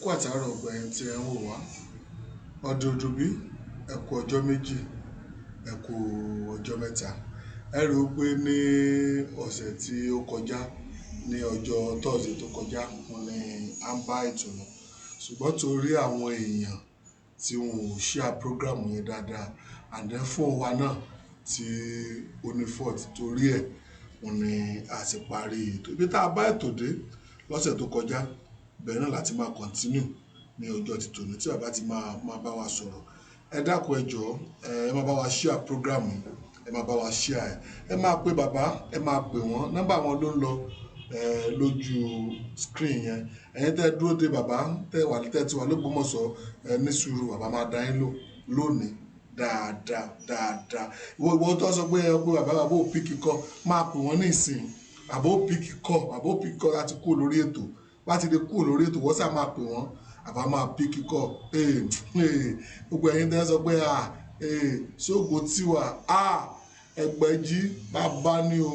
kú àtàárọ̀ ọgbà ẹ̀yìn tí ẹ ń wò wá ọdọọdún bí ẹ kú ọjọ́ méjì ẹ kú ọjọ́ mẹ́ta ẹ rí i pé ní ọ̀sẹ̀ tí ó kọjá ní ọjọ́ tọ́sídẹ̀ẹ́ tó kọjá wọn ni à ń bá ètò lọ ṣùgbọ́n torí àwọn èèyàn tí wọn ò share program yẹn dáadáa and then fún wa náà tí ó ní fault torí ẹ̀ wọn ni a sì parí ètò ibi tá a bá ètò dé lọ́sẹ̀ tó kọjá bẹ́ẹ̀ náà láti máa continue ní ọjọ́ ti tòní tí bàbá ti máa bá wa sọ̀rọ̀ ẹ dákun ẹ jọ̀ọ́ ẹ máa bá wa share program ẹ máa bá wa share ẹ máa pe bàbá ẹ máa pè wọ́n nọ́mbà wọn ló ń lọ lójú screen yẹn ẹ̀yin tẹ́ dúró de bàbá tẹ́ ti wà l'Ógbómọ̀ṣọ́ ní sùúrù bàbá máa dá yín lónìí dáadáa ìwọ tó sọ pé bàbá ò píkì kọ máa pè wọ́n ní ìsìn bàbá ò píkì kọ láti kú lórí ètò láti lè kú lórí ètò wọ́n sá máa pè wọ́n àbá máa píkì kọ gbogbo ẹ̀yin tẹ́ sọ pé ṣóògùn tiwa Ẹgbẹ́jí bàbá ni o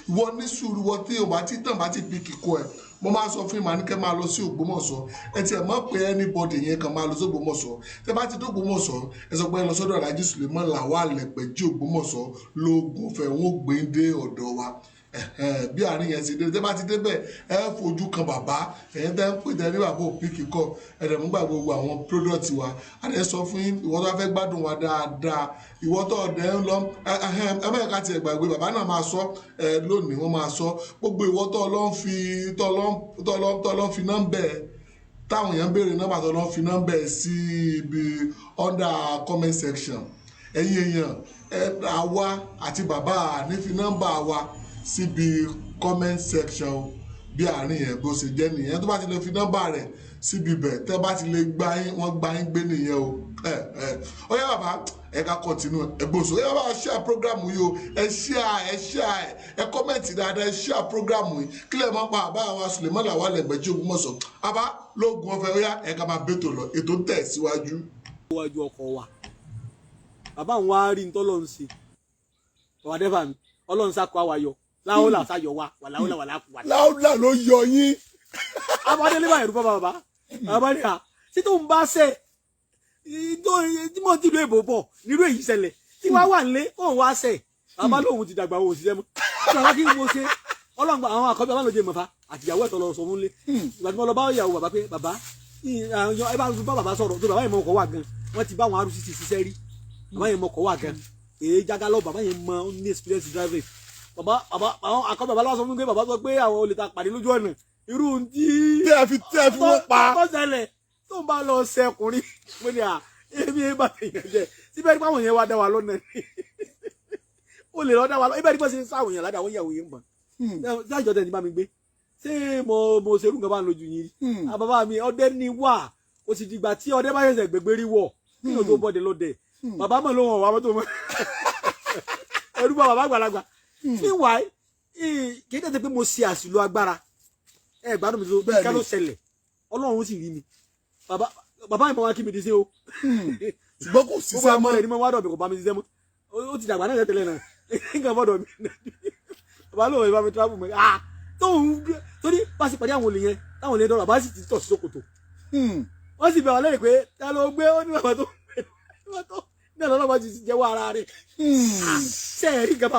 ìwọ ní sùúrù wọ tí o bá ti tàn bá ti píkì kọ ẹ mo máa sọ fún ìmọ̀ níkẹ́ máa lọ sí Ògbómọ̀ṣọ́ ẹ tiẹ̀ mọ̀ pé anybody yẹn kan máa lọ sí Ògbómọ̀ṣọ́ tẹ bá ti dé Ògbómọ̀ṣọ́ ẹ sọ pé ẹ lọ sọ́dọ̀ Alhaji Suleiman Lawal Egbeji Ogbomoso lóògùn ọ̀fẹ́ wọn ò gbé dé ọ̀dọ̀ wa bí àárín yẹn ti dé tẹ bá ti débẹ̀ ẹ fojú kan bàbá ẹ̀yin tẹ́ ń pè tẹ́ ní bàbá òpin kíkọ́ ẹ̀rẹ̀ mú gbà gbogbo àwọn product wa a lè sọ fún ìwọ tó fẹ́ gbádùn wa dáadáa ìwọ tó ọ̀dẹ́ ń lọ ẹ̀mẹ́ka ti ẹ̀gbàgbé bàbá náà máa sọ lónìí wọ́n máa sọ gbogbo ìwọ tó lọ́ fi nọ́mbẹ̀ táwọn èèyàn béèrè nọ́mbà tó lọ́ fi nọ́mbẹ̀ sí ibi under comment section ẹ̀yin èèyàn àwa àti bàbá ní fi nọ́mbà wa síbi comment section bí àárín yẹn bó ṣe jẹ́ nìyẹn tó bá ti lè fi nọ́mbà rẹ̀ síbi bẹ̀ tẹ́ bá ti lè wọ́n gbá yín gbé nìyẹn o ó yá bàbá ẹ ká continue ẹgbọ́sọ ẹ bá share program yìí o ẹ share ẹ comment dáadáa ẹ share program yìí kílẹ̀ máa pa àbá àwọn Suleiman Lawal Egbeji Ogbomoso àbá lóògùn ọ̀fẹ́ ó yá ẹ ká máa bẹ́tò lọ ètò ń tẹ̀ síwájú. iwájú ọkọ̀ wa bàbá àwọn wa rí ntọ́lọ́run sí ọ̀wádẹ́fà mi ọlọ́run sá kó àwàyọ láwùlà sáyọ wa wàláwùlà wà. láwùlà ló yọ yín. abọ́dé ní báyìí rúbọ bàbá abọ́dé à tí tó ń bá ṣe tí mo ti lo èbò bọ̀ nírú èyí ṣẹlẹ̀ tí wàá wà nílé òun wá ṣe bàbá lóun ti dàgbà òun òṣìṣẹ́ mọ́ bàbá kí n mo ṣe ọlọ́run àwọn àkọ́bí bàbá lóde mọ̀fà àtìyàwó ẹ̀tọ́ lọ sọ fún lé ìgbà tí mo lọ bá ìyàwó bàbá pé bàbá ẹ bá bàbá sọ̀rọ̀ tó bàbá yẹn mọ ọkọ̀ wà gan wọ́n ti bá àwọn arúgbó ti ṣiṣẹ́ rí bàbá yẹn mọ ọkọ̀ wà gan èyí jágálọ bàbá yẹn mọ ní experience driving bàbá àwọn akọ bàbá lọ́wọ́ sọ fún mi pé bàbá sọ pé àwọn olè ta pàdé lójú ọ̀nà irú tí tẹ́ fi wọ́n pa tó ṣẹlẹ̀ tó ń bá lọ ṣe ọkùnrin mo ní èmi ẹ bá èèyàn jẹ síbẹ̀ nípa àwọn yẹn wá dá wa lọ́nà ó lè lọ dá wa lọ ibẹ̀ nípa ṣe ń sáwọn èèyàn ládàá àwọn ìyàwó yẹn ń bọ̀ láìjọ tẹ̀ ní bá mi gbé ṣé mo ṣerú nǹkan bá ń lójú yín rí bàbá mi ọdẹ ní wà ó sì dìgbà tí ọdẹ bá ṣẹ̀ṣẹ̀ gbẹgbẹ rí wọ̀ kí ló tó bọ́dẹ lọ́dẹ bàbá mọ̀ ló wọ̀n wá mọ́tò mọ́ ẹrú bá bàbá àgbàlagbà meanwhile kì í tètè pé mo ṣe àṣìlò agbára ẹ gbádùn mi tó ká ló ṣẹlẹ̀ ọlọ́run sì rí mi bàbá ìmọ̀ wa kí mi di sí o ṣùgbọ́n kò ṣiṣẹ́ mọ́ ẹni mọ́ wá dọ̀ mi kò bá mi ṣiṣẹ́ mọ́ ó ti dàgbà náà tẹ́lẹ̀ náà nǹkan fọ́dọ̀ mi bàbá lóun ìbá mi travel mọ́ tóun torí bá sì pàdé àwọn olè yẹn táwọn olè dọ̀rọ̀ bá sì ti tọ̀ sí ṣòkòtò wọ́n sì bẹ̀ wọ́n lẹ́yìn pé ta ló gbé ó ní bàbá tó ní ọ̀nà ọlọ́mọ ti jẹ́wọ́ ara rẹ̀ ṣe ẹ̀rí gaba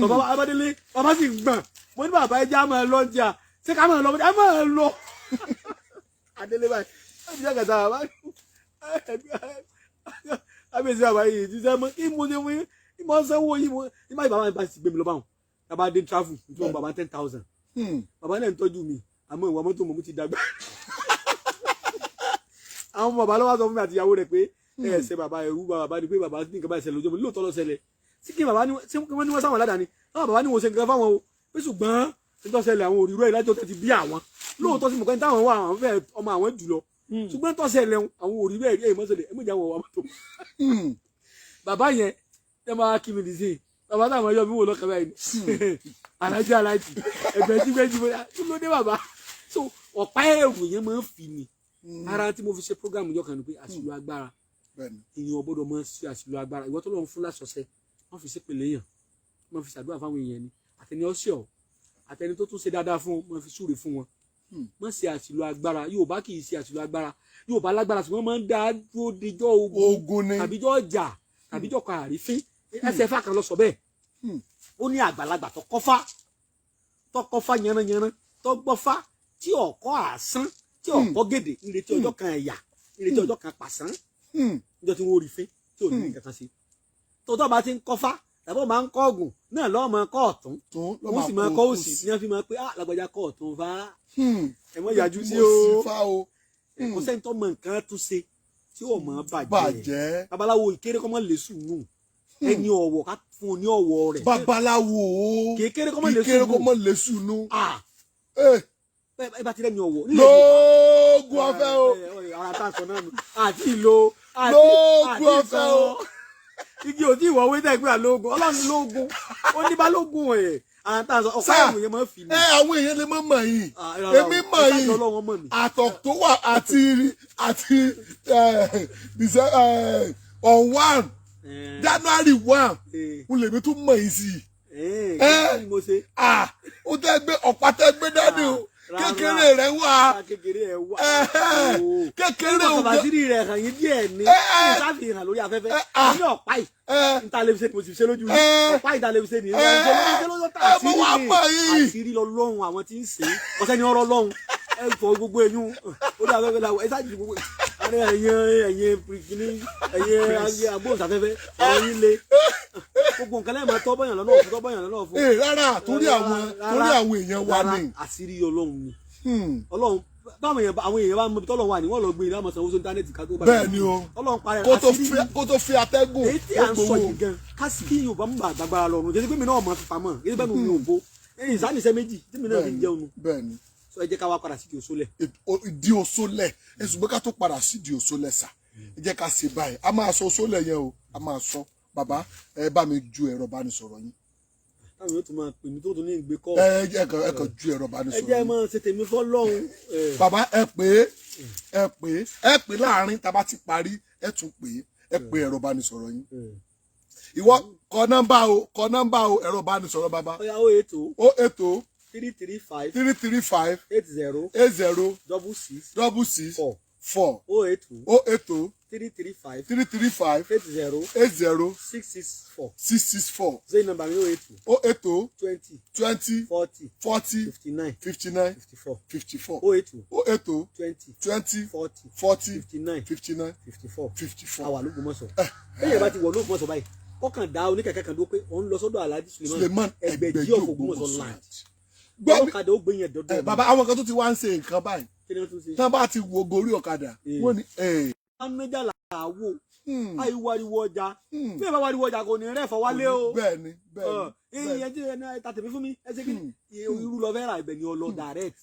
bàbá abádélé bàbá sì gbọ̀n mo ní bàbá ẹja máa lọ jà ṣé ká máa lọ ẹ máa lọ adélé báyìí láti jẹ́ kàtà bàbá abẹ́sẹ̀ bàbá yìí ti sẹ́ mọ́ kí mo ṣe wọ́n kí mo sanwó yìí mo ní báyìí bàbá mi bá ti gbé mi lọ báwọn bàbá dé travel nítorí bàbá 10,000 bàbá náà ń tọ́jú mi àmọ́ ìwà mọ́tò mo ti dàgbà àwọn bàbá lọ́wọ́ sọ fún mi àti ìyàwó rẹ̀ pé ẹsẹ bàbá ẹrú bàbá ni pé bàbá ní nǹkan bá ṣẹlẹ̀ lójú mi lóòótọ́ ló ṣẹlẹ̀ sí kí bàbá ní wọ́n ní wọ́n sáwọn aládàáni náà bàbá ní wọ́n ṣe nǹkan fáwọn o pé ṣùgbọ́n nítorí ṣẹlẹ̀ àwọn òrìrò ẹ̀ lájọ́ tó ti bí àwọn lóòótọ́ sí mọ̀kàn táwọn wà àwọn fẹ́ ọmọ àwọn jùlọ ṣùgbọ́n tó ṣẹlẹ̀ àwọn òrìrò ẹ̀ ẹ̀ mọ́ṣẹlẹ̀ ẹ̀ mọ̀jà wọ̀ wà mọ́tò bàbá yẹn ẹ máa kí mi nìsín bàbá táwọn ẹyọ mi wò lọ́kàn báyìí alájí Ẹgbẹ́jí kí ló dé bàbá so ọ̀pá ẹ̀rù yẹn máa ń fi ni ara tí mo fi ṣe program yọ kan ni pé àṣìlò agbára èèyàn gbọ́dọ̀ máa ṣe àṣìlò agbára ìwọ tó lọ ń fún láṣọṣẹ wọn fi ṣépè léèyàn wọn fi ṣàdúrà fáwọn èèyàn ni àtẹni ọṣẹ ọ àtẹni tó tún ṣe dáadáa fún wọn fi súre fún wọn má ṣe àṣìlò agbára Yorùbá kì í ṣe àṣìlò agbára Yorùbá lágbára ṣùgbọ́n máa ń dá dúró dijọ́ ogun tàbíjọ́ ọjà tàbíjọ́ kan àrífín ẹsẹ̀ fà kan lọ sọ bẹ́ẹ̀ ó ní àgbàlagbà tó kọ́fà yanranyanran tó gbọ́fà tí ọ̀kọ́ àsán tí ọ̀kọ́ gèdè ìrètí ọjọ́ kan ẹ̀yà ìrètí ọjọ́ kan pàṣán níjọ́ tí wọ́n rí fín tí ò ní nǹkan kan sí tó tọ́ bá ti ń kọ́fà tàbí máa ń kọ́ ọ̀gùn náà lọ́ọ́ máa kọ́ ọ̀tún wọ́n sì máa kọ́ òsì ní wọ́n fi máa pé lágbàjá kọ́ ọ̀tún fa ẹ̀mọ́ yájú sí o kò sẹ́ni tó mọ nǹkan tún ṣe tí ò mọ̀ bàjẹ́ babaláwo ìkéré kọ́ mọ́ lè sùn nù ẹni ọ̀wọ̀ ká fún un ní ọ̀wọ̀ rẹ̀ babaláwo kékeré kọ́ mọ́ lè sùn nù ẹ bá ti rẹ́ ní ọ̀wọ̀ lóògùn ọ̀fẹ́ o ara tá a sọ náà nù àti ìlò lóògùn ọ̀fẹ́ o igi ò tí ìwọ̀ wé tẹ̀ pé àlóògùn ọlọ́run lóògùn ó ní bá lóògùn ẹ̀ àtà ọ̀pá àwọn èèyàn máa ń fi ní. àwọn èèyàn lè mọ̀ yìí èmi mọ̀ yìí àtọ̀ tó wà àti on 1 January 1 n lèmi tún mọ̀ yìí sí i. ó tẹ́ gbé ọ̀pá tẹ́ gbé dání o kékeré rẹ̀ wà kékeré o bàtírì rẹ̀ hàn yín díẹ̀ ní ìsáfihàn lórí afẹ́fẹ́ ní ọ̀pá yìí ntàlẹ́fisẹ́ ni mo ti ṣe lójú rí ọ̀pá ìtàlẹ́fisẹ́ ni àṣírí lọ́lọ́run àwọn tí ń ṣe ọ̀sẹ̀ ni ọ̀rọ̀ lọ́run ẹ fọ gbogbo ẹ̀yún orí afẹ́fẹ́ làwọn ẹ ṣáàjì gbogbo ẹ̀yin agbóhùnsáfẹ́fẹ́ ọ̀rọ̀ yín le gbogbo nǹkan lẹ́yìn máa tọ́bọ̀yàn lọ́nà fún. rárá torí àwọn èèyàn wa ni. àṣírí ọlọ́run ni ọlọ́run báwọn èèyàn bá mọ ibi tọ́lọ́run wà ní wọ́n lọ gbé ìlànà sanwó sórí íńtánẹ́ẹ̀tì ká tó bá bẹ́ẹ̀ ni o ọlọ́run parẹ́ kó tó fi atẹ́gùn èyí tí à ń sọ yìí gan kásì kí Yorùbá mú àgbàgbára lọ́rùn jẹ́ pé mi náà mọ̀ fi pamọ́ èyí bẹ́ẹ̀ mi ò bó èyí ìsánisẹ́ méjì tí mi náà fi ń jẹun nu sọ ẹ jẹ́ ká wá padà sí di Òṣòlẹ̀. di Òṣòlẹ̀ ẹ ṣùgbọ́n ká tó padà sí di Òṣòlẹ̀ sà ẹ jẹ́ ká ṣe báyìí a máa sọ Òṣòlẹ̀ yẹn o a máa sọ bàbá ẹ bá mi ju ẹ̀rọ ìbánisọ̀rọ̀ yín. táwọn yóò tún máa pè mí tó tún ní ìgbé kọ́. ẹ kàn ju ẹ̀rọ ìbánisọ̀rọ̀ yín. ẹ jẹ́ máa ṣe tèmi fọ́lọ́run. bàbá ẹ pè láàrin tá a bá ti parí ẹ tún pè ẹ̀rọ ìbánisọ̀rọ̀ yín. ìwọ kọ nọ́mbà o ẹ̀rọ ìbánisọ̀rọ̀ bàbá. ó yá 080 335 80 66 4 080 335 80 664 zero number mi 080 20 40 59 54 080 20 40 59 54 àwa l'Ógbómọ̀ṣọ́ bẹ́ẹ̀ bá ti wọ̀ l'Ógbómọ̀ṣọ́ báyìí ọkàn dá oníkẹ̀kẹ́ kan dó pé òun lọ sọ́dọ̀ Alhaji Suleiman Egbeji Ogbomoso land ọ̀kadà ó gbé yẹn dọ́dọ̀ bàbá àwọn kan tó ti wá ń ṣe nǹkan báyìí tí wọ́n bá ti wo gorí ọ̀kadà wọ́n ní anájà làwò àìwáriwo ọjà bí ẹ bá wáriwo ọjà kò ní rẹ́ fọwálé o bẹ́ẹ̀ni ìyẹn tí ẹ ta tèmi fún mi ẹ ṣe kí ni irú lọ fẹ́ ra ibẹ̀ ni ọlọ direct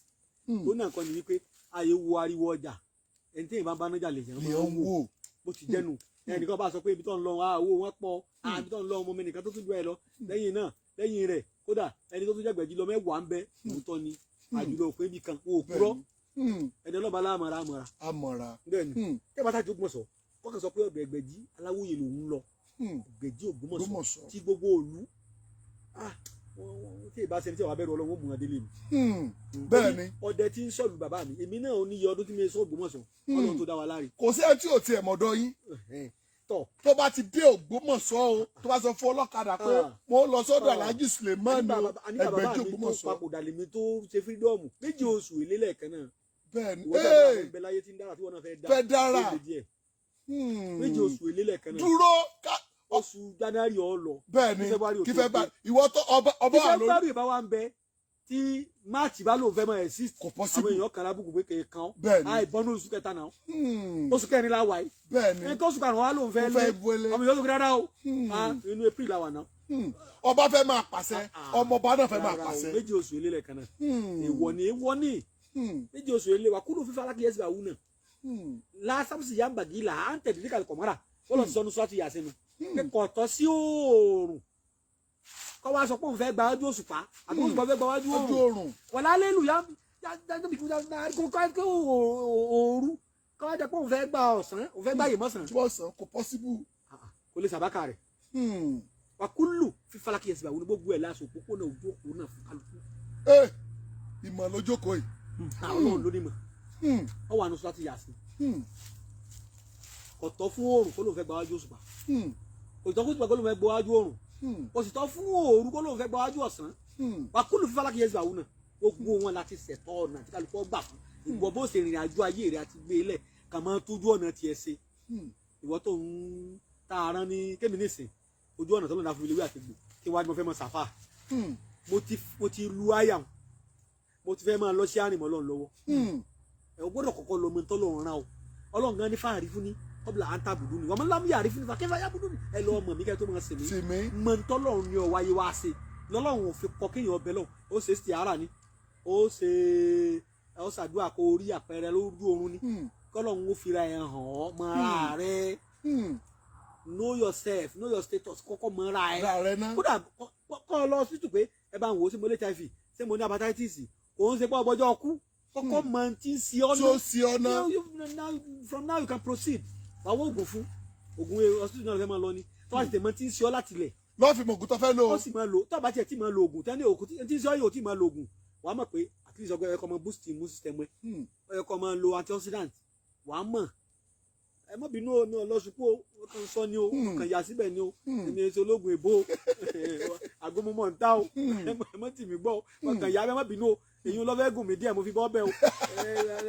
tó náà kọ́ ni wípé àyè wo ariwo ọjà ẹni tí ìbá bá nájà lè yẹn máa ń wò bó ti jẹ́nu ẹnìkan bá sọ pé ibi tó ń lọ owó wọn pọ̀ ibi tó ń lọ ọmọ mi nìkan tó tún ju ẹ lọ lẹ́yìn rẹ̀ kódà ẹni tó tún jẹ́ Ẹgbẹ̀jì lọ mẹ́wàá ń bẹ òótọ́ ni àjùlọ òpin ibì kan wọn ò kúrọ́ ẹni ọlọ́ba láàmọ̀ra bẹ́ẹ̀ni kí ẹ bá tájú Ògbómọ̀ṣọ́ kọ́kàn sọ pé ọ̀dọ̀ Ẹgbẹ̀jì Aláwòye lòún lọ Ẹgbẹ̀jì Ògbómọ̀ṣọ́ tí gbogbo òlu tí ìbá ṣe ní tí àwọn abẹ́rù Ọlọ́run ó mú wọn délé mi. bẹ́ẹ̀ni ọdẹ tí ń sọ̀lù bàbá mi èmi náà ò ní iye ọdún tí mi sọ Ògbómọ̀ṣọ́ Ọlọ́run tó dá wa láre. kò sí ẹ tí ò tiẹ̀ mọ̀dọ̀ yín tó bá ti dé Ògbómọ̀ṣọ́ o tó bá sọ fún ọlọ́kadà pé mo lọ sọ́dọ̀ Alhaji Suleiman Egbeji Ogbomoso. papòdà lèmi tó ṣe fírídọ́ọ̀mù méjì oṣù ìlélẹ̀ kan náà. bẹ́ẹ̀ni ìwọ́n láyé tí ń dára tí wọ́n náà fẹ́ dára méjì oṣù ìlélẹ̀ kan náà. dúró oṣù January ó lọ. bẹ́ẹ̀ni kí fẹ́ bá ìwọ tó ọba wà lórí. kí February bá wà ń bẹ tí March bá lòun fẹ́ máa exist. kò possible àwọn èèyàn kan lábùkù pé kéèkan. bẹ́ẹ̀ni àìbọnú oṣù kẹta náà. oṣù kẹrin la wà yìí. bẹ́ẹ̀ni ẹni tó oṣù karùn-ún wa lòun fẹ́ lé ọmọ ìyọ́sùn kí dáadáa o. inú April la wà náà. ọba fẹ́ máa pàṣẹ ọmọọba náà fẹ́ máa pàṣẹ. méjì oṣù ìlélẹ̀ kan náà. èèwọ̀ ni méjì oṣù ìlélẹ̀ wa kúrò fífa alákìyèsí wa wù náà. lásàmùsì yambagi là á ń tẹ̀lé ní kàlùkọ̀mọ́ra wọ́n lọ sí sọ́nu sọ́ọ́tì yà sínú. kọ̀tọ́ sí oòrùn kọ́ wa sọ pé òun fẹ́ gba ojú òṣùpá àbí òṣùpá fẹ́ gba ojú oòrùn wọ́n lálẹ́ lù yá kó òòrù kọ́ wa jẹ́ pé òun fẹ́ gba ọ̀sán òun fẹ́ gba ìmọ̀sán. ọ̀sán kò possible. kò lè sàbákà rẹ̀. wà kúlù fífalakì ẹ̀sìn àwọn gbogbo ẹ̀ láṣọ òpópónà ojú òpó náà fún kálukú. ìmọ̀ lójókòó yìí. Ọlọ́run ló ní mọ̀ ọ wà nù sọ́tì yàsí kò tọ́ fún oòrùn kó ló fẹ́ gba wájú òṣùpá kò tọ́ fún òṣùpá kó ló fẹ́ gba wájú oòrùn kò sì tọ́ fún òòrùn kó ló fẹ́ gba wájú ọ̀sán wà kúlù fífa lákìyè ẹ̀sìn àwọn náà gbogbo wọn láti ṣẹ̀tọ́ ọ̀nà àti kálukọ́ gbà fún ìwọ bó ṣe rìnrìn àjò ayé rẹ àti gbé ilẹ̀ kà máa tójú ọ̀nà tiẹ̀ ṣe ìwọ tó ń tààrán ní kémi nísìn ojú ọ̀nà tó lọ́nà fún ilé àti gbò kí wá ní mo fẹ́ mọ sàfà mo ti lu àyà mo ti fẹ́ máa lọ sí àrìnmọ́ lọ́n lọ́wọ́ ẹ̀ o gbọ́dọ̀ kọ́kọ́ lọ mọ tọ́lọ́run rán o ọlọ́run gan ní fáàrí fún ní kọ́bìlà àǹtà bùdú ni wọ́n máa ń lámú yàrí fún ní fàkẹ́fà yá bùdú ni ẹ lọ mọ̀ mí kẹ́ tó máa sèmí mọ tọ́lọ́run ní ọwáyé wá ṣe lọ́lọ́run ò fi kọ́ kéèyàn ọbẹ̀ lọ ó ṣe sí ara ni ó ṣe ó ṣàdúrà kó rí àpẹẹrẹ lójú oorun ni kọ́lọ́run ó fira ẹ̀ hàn ọ́ mọ ara rẹ know yourself know your status kọ́kọ́ mọ ara ẹ kódà kọ́ lọ sí tù pé ẹ bá ń wò ó sí mo lè HIV ṣé mo ní hepatitis kò ń ṣe pé ọgbọ́jọ́ ọkú kọ́kọ́ mọ tí ń ṣe ọ́nà from now you can proceed wà wọ́n oògùn fún oògùn hospital náà fẹ́ máa lọ ni tó wà tètè mọ tí ń ṣe ọ́ láti lẹ̀ lọ́ọ́ fi mọ oògùn tó fẹ́ lò ó sì máa lò tó bá tiẹ̀ tí máa lo oògùn tẹ́ni òkú tí ń ṣe ọ́ yóò tí máa lo oògùn wàá mọ̀ pé at least ọgbẹ́ ẹ̀kọ́ máa boost immune system ẹ̀ ẹ̀kọ́ máa lo antioxidant wàá mọ̀ ẹ má bínú o ní ọlọ́sùpọ̀ ó kàn sọ ni o kàn yà síbẹ̀ ni o èmi èso ológun èbó àgọ́mọmọ́ ń ta o ẹ má tì mí gbọ́ o kàn yà ẹ má bínú o èyí ló fẹ́ gùn mí díẹ̀ mo fi bọ́ bẹ́ẹ̀ o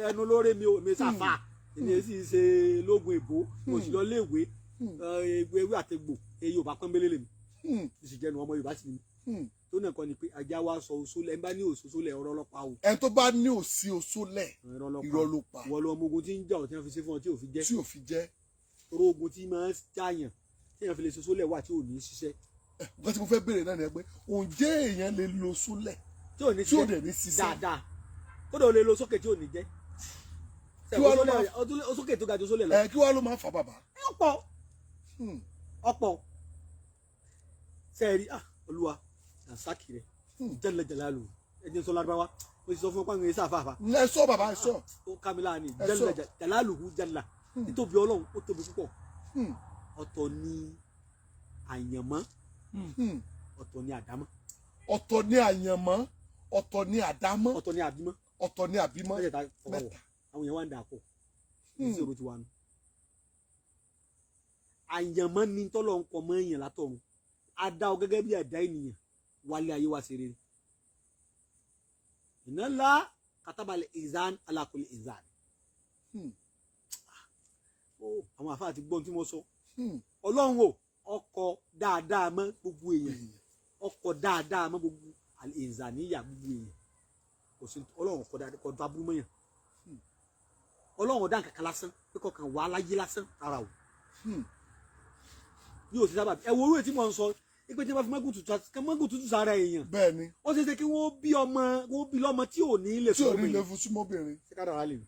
ẹnu lóore mi o èmi sàfà èmi èsì ṣe lógun èbó mo sì lọ léèwé ewé àtẹgbò èyí ò bá pọ́nbélé lèmi ìsìjẹnu ọmọ Yorùbá sì ni tó náà kọ́ ni pé ajá wa sọ òṣòlẹ̀ ẹ bá ní òṣòlẹ̀ ọ̀rọ̀ ọlọ́pàá o. ẹ tó bá ní òsì òṣòlẹ̀ irọ́ ló pa. wọ́n lọ ọmọ ogun tí ń jà ọ́ tí wọ́n fi ṣe fún ọ tí ò fi jẹ́. tí ò fi jẹ́. oró ogun tí máa ń jàyàn tí èèyàn fi lè ṣoṣòlẹ̀ wà tí ò ní ṣiṣẹ́. nǹkan tí mo fẹ́ béèrè náà ni pé ǹjẹ́ èèyàn lè lo ṣòlẹ̀ tí ò dẹ̀ ní ṣiṣẹ́. dáadáa kódà ó lè lo sókè tí ò ní jẹ́. sókè tó ga jù ṣòlẹ̀ lọ. kí wàá ló máa fà bàbá. ọ̀pọ̀ sẹ́ẹ̀rí Olúwa àsákì rẹ jẹlẹ jẹlẹlu ẹjẹ sọ lárúbáwá mo ti sọ fún pàmò ẹsẹ àfààfà. ẹ sọ bàbá ẹ sọ. ó kámilá ni jẹlẹ jẹlẹlu jẹlẹ nítorí Ọlọ́run ó tóbi púpọ̀ ọ̀tọ̀ ni àyànmọ́ ọ̀tọ̀ ni àdámọ́. ọ̀tọ̀ ni àyànmọ́ ọ̀tọ̀ ni àdámọ́ ọ̀tọ̀ ni àbímọ́ ọ̀tọ̀ ni àbímọ́ mẹ́ta àwọn èèyàn wá ń dà pọ̀ ní ìṣòro ti wà nù. àyànmọ́ ni tọ́lọ̀ ń kọ́ mọ́ èèyàn látọ̀run adá ọ gẹ́gẹ́ bí ẹ̀dá ènìyàn wálé ayé wa ṣe rere iná ńlá katabalẹ̀ ìzán alákùnrin ìzán àwọn àfáà ti gbọ́n tí mo sọ Ọlọ́run o ọkọ̀ dáadáa mọ́ gbogbo èèyàn ọkọ̀ dáadáa mọ́ gbogbo ìzán níyà gbogbo èèyàn kò sí Ọlọ́run kọ̀ dáadáa kọ̀ dábú mọ́yàn Ọlọ́run ọ̀dá nǹkan kan lásán pé kọ̀ọ̀kan wà láyé lásán ara o yóò ti sábà ẹ wo orú ètí mo ń sọ ipe tí wọ́n fi mọ́gùn tútù sára èèyàn. bẹ́ẹ̀ni. ó ṣeé ṣe kí wọ́n bí lọ́mọ tí ò ní lè fún obìnrin. tí ò ní lè fún súnmọ́bìnrin. ṣé kádàrá lè rí.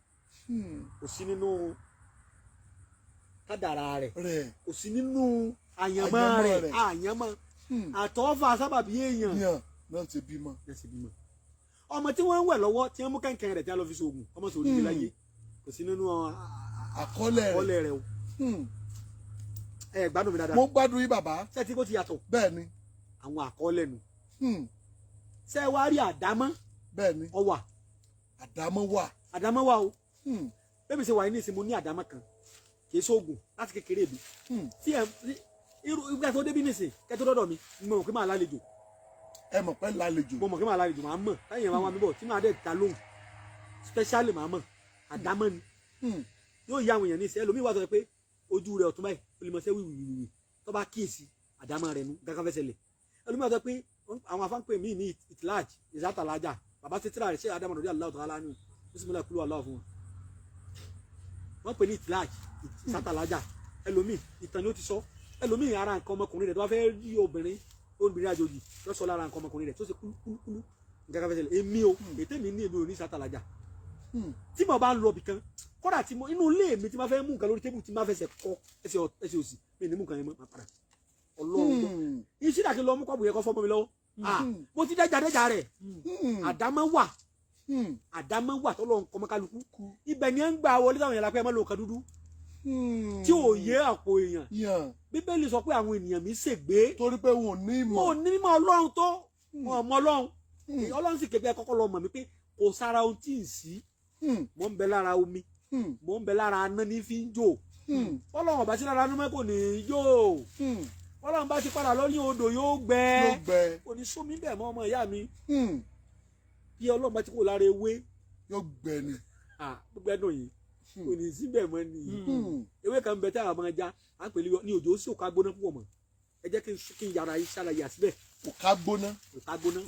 kò sí nínú kádàrá rẹ̀. kò sí nínú àyànmọ́ rẹ̀ àyànmọ́ àtọ́fà sábàbí èèyàn. náà ti bímọ. ọmọ tí wọ́n ń wẹ̀ lọ́wọ́ tí wọ́n mú kẹ̀kẹ́ rẹ̀ tí wọ́n lọ fi ṣoògùn ọmọ sòrí ilé láyé kò sí nínú àkọọ́lẹ̀ rẹ̀ o. ẹ gbádùn mi dáadáa. mo gbádùn yín bàbá. ṣé tí kò ti yàtọ̀. bẹ́ẹ̀ni. àwọn àkọọ́lẹ̀ nu. ṣé wàá rí àdámọ́. bẹ́ẹ̀ni. ó wà. àdámọ́ wà. àdámọ́ wà o. bẹ́ẹ̀ mi ṣe wà ní ìsìn mo ní àdámọ́ kan kì í ṣoògùn láti kékeré mi. tí ẹ irú ìgbà tó débi nìsín kẹ́ tó dọ́dọ̀ mi mo mọ̀ pé máa lálejò. ẹ mọ̀ pé lálejò. mo mọ̀ pé máa lálejò máa mọ̀ táyà máa wá mi bọ̀ tí máa dẹ̀ ta lóhùn specially máa mọ̀ àdámọ́ ni. yóò yá àwọn èèyàn ní ìsìn ẹlòmíì wà sọ pé ojú rẹ̀ ọ̀tún báyìí ó lè mọ sẹ́ wíwìwìwì tó bá kíyèsí àdámọ́ rẹ̀ nu gángan fẹsẹ̀ lẹ̀ ẹlòmíì wà sọ pé àwọn afánpẹ̀ míì ní ìtìláàjì ìzátàlájà bàbá títírà rẹ̀ ṣé àdámọ́ rẹ̀ aláwọ̀ tó hálà nù bísímìlà kúlú aláwọ̀ fún wọn. wọ́n pè ní ìtìláàjì ìzátàlájà ẹlòmíì ìtàn ni ó ti sọ ẹlòmíì ara nǹkan ọmọkùnrin rẹ̀ tó bá fẹ́ rí obìnrin àjòjì lọ́sọ̀ lára nǹkan ọmọkùnrin rẹ̀ tó ṣe kúlúkúlú gángan fẹsẹ̀ lẹ̀ èmi o ètè mi ní èmi ò ní ìzátàlájà tí mo bá ń lọ bìkan kódà tí mo inú ilé mi tí ma fẹ́ mú nǹkan lórí tébù tí ma fẹsẹ̀ kọ ẹsẹ̀ òsì mi ní mú nǹkan yẹn mọ́ padà Ọlọ́run iṣẹ́ dàkí lọ mú kọ́ọ̀bù yẹn kọ́ fọ́mọ́ mi lọ́wọ́ mo ti dẹ́jà rẹ̀ àdámọ́ wà tọ́lọ́run kọ́ mọ́kálukú ibẹ̀ ni ẹ ń gbà wọlé táwọn yẹn la pé ẹ má lo nǹkan dúdú tí ò yé àpò èèyàn Bíbélì sọ pé àwọn ènìyàn mi ṣègbé torí pé wọn ò ní mímọ̀ Ọlọ́run tó wọn mọ Ọlọ́run sì képe ẹ kọ́kọ́ lọ mọ̀ mí pé kò sára ohun tí ń sí mo ń bẹ lára omi mo ń bẹ lára aná ní fi ń jò Ọlọ́run bá sí lára aná kò ní í jò Ọlọ́run bá ti padà lórí odò yóò gbẹ kò ní sómi bẹ́ẹ̀ mọ́ ọmọ ìyá mi bí Ọlọ́run bá ti kó lára ewé yóò gbẹ ni gbogbo ẹdùn yìí kò ní síbẹ̀ mọ́ nìyí ewé kan bẹ tí àwọn ọmọ ẹja à ń pè ní òjò sí òkà gbóná púpọ̀ mọ́ ẹ jẹ́ kí n yàrá ṣàlàyé síbẹ̀ òkà gbóná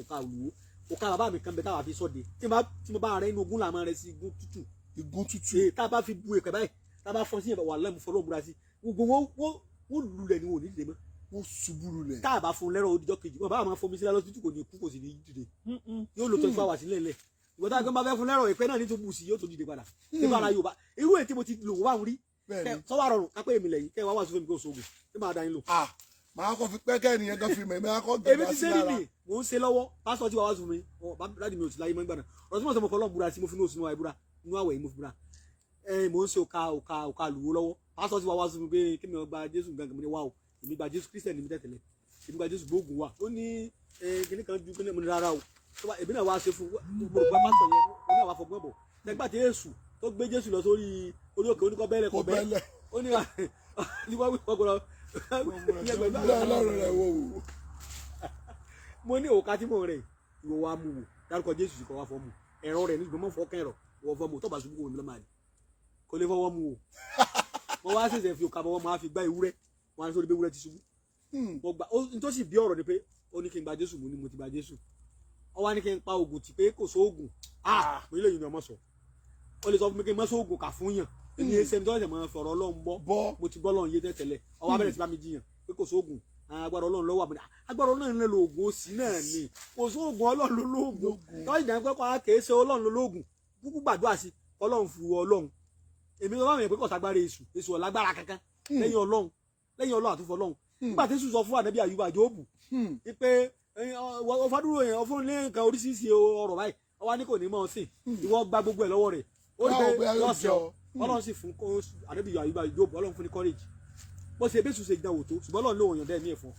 òkà òwò òkà bàbá mi kan bẹ táwa fi sọ́de tí mo bá rẹ inú ogún làmọ́ rẹ sí igun tútù tá a bá fi bu èpè báyìí tá a bá fọ́n sí yẹn wà lẹ́mu fọlọ́ múra sí gbogbo wọn lulẹ̀ ni wọn ò ní dìde mọ́ wọ́n ṣubú lulẹ̀ tá a bá fún lẹ́rọ̀ odijọ́ kejì wọn bá máa fọmi sílẹ̀ lọ́sítù kò ní kú kò sì ní dìde yóò lò 24 hours sílẹ̀ lẹ̀ ìwọ tá a gbọ́n bá fẹ́ fún lẹ́rọ̀ ìpẹ́ náà ní tó bù sí yóò tó dìde padà nípa ara Yorùbá irú èyí tí mo ti lò wá rí sọ́wọ́ rọrùn kápẹ́ èmi lẹ́yìn kẹ́ wá wà sófin mi kò sóògùn tí màá dá yín lò. màá kọ́ fi pẹ́kẹ́ nìyẹn gan fi mọ̀ èmi akọ́ èmi ti sẹ́ni mi mò ń ṣe lọ́wọ́ pásítọ̀ tí wàá wá sùn mi láti mi ò sí láyé mọ́ ìgbàna ọ̀rọ̀ tí mo sọ mo fọlọ́ búra sí mo fi ní òsínú wa ìbúra inú àwẹ̀ yìí mo fi búra mò ń ṣe òkà lùwó lọ́wọ́ pásítọ̀ tí wàá wá sùn mi pé kí mi gba Jésù gangan mo ní wá o èmi gba Jésù Kristian mi tẹ̀tẹ̀lẹ̀ èmi gba Jésù gbóògùn wa ó ní kíní kan ju kíní mo ní rárá o èmi náà wá ṣe fún mo rò pé pásítọ̀ yẹn mo ní àwọn afọgbọ́n bọ̀ nígbà tí Jésù tó gbé Jésù lọ sórí orí òkè oníkọ́ bẹ́ẹ̀lẹ̀ kọ́ bẹ́ẹ̀ ó ní wọ́n mo ní òkà tí mo rẹ̀ ìwọ wa mú wò dárúkọ Jésù sì kọ́ wá fọ́ mu ẹ̀rọ rẹ̀ ní ìgbọ́n fọ́ kẹ́rọ̀ wọ́n fọ́ mu tọ́ba ṣubú kò ní lọ́mọ àdì kò lè fọwọ́ mu o wọ́n wá ṣẹ̀ṣẹ̀ fi òkà bọ́ wọn máa fi gbá ewúrẹ́ wọn á sọ pé ewúrẹ́ ti ṣubú mo gbà ó tó sì bí ọ̀rọ̀ ni pé ó ní kí n gba Jésù mo ní mo ti gba Jésù ó wá ní kí n pa oògùn tí pé kò sóògùn mo nílò yìí ni ọmọ sọ ó lè sọ fún mi kí n má sóògùn kà fún yàn èmi ẹsẹ̀ mi tó ṣẹ̀ mọ́ fọ̀rọ̀ Ọlọ́run bọ́ mo ti bọ́ Ọlọ́run yé tẹ́tẹ́lẹ̀ ó wá bẹ̀rẹ̀ sí bá mi jiyàn pé kò sóògùn agbára Ọlọ́run lọ́wọ́ àbúrò agbára Ọlọ́run lè lo oògùn òsì náà ni kò sóògùn Ọlọ́run ló lóògùn tọ́jú ìjà pé kọ́ kèé ṣe Ọlọ́run ló lóògùn kúkú gbàdúrà sí Ọlọ́run fún Ọlọ́run èmi tó bá mi pé kò sagbára èṣù ọ̀lágbára kankan lẹ́yìn Ọlọ́run àtúfọ̀ Ọlọ́run nígbà tí èṣù sọ fún ànábì Àyùbá Jóòbù pé ọfọdúró yẹn ọfún ní nǹkan oríṣiríṣi ọ̀rọ̀ báyìí ọwá ní kò ní mọ̀ sí ìwọ gba gbogbo ẹ̀ lọ́wọ́ rẹ̀ ó ní pé lọ́sẹ̀ Ọlọ́run sì fún ànábì Àyùbá Jóòbù Ọlọ́run fún ní courage bó ṣe bẹ́sù ṣe ìdánwò tó ṣùgbọ́n Ọlọ́run ló wọ̀nyàn dẹ́ ní ẹ̀fọ́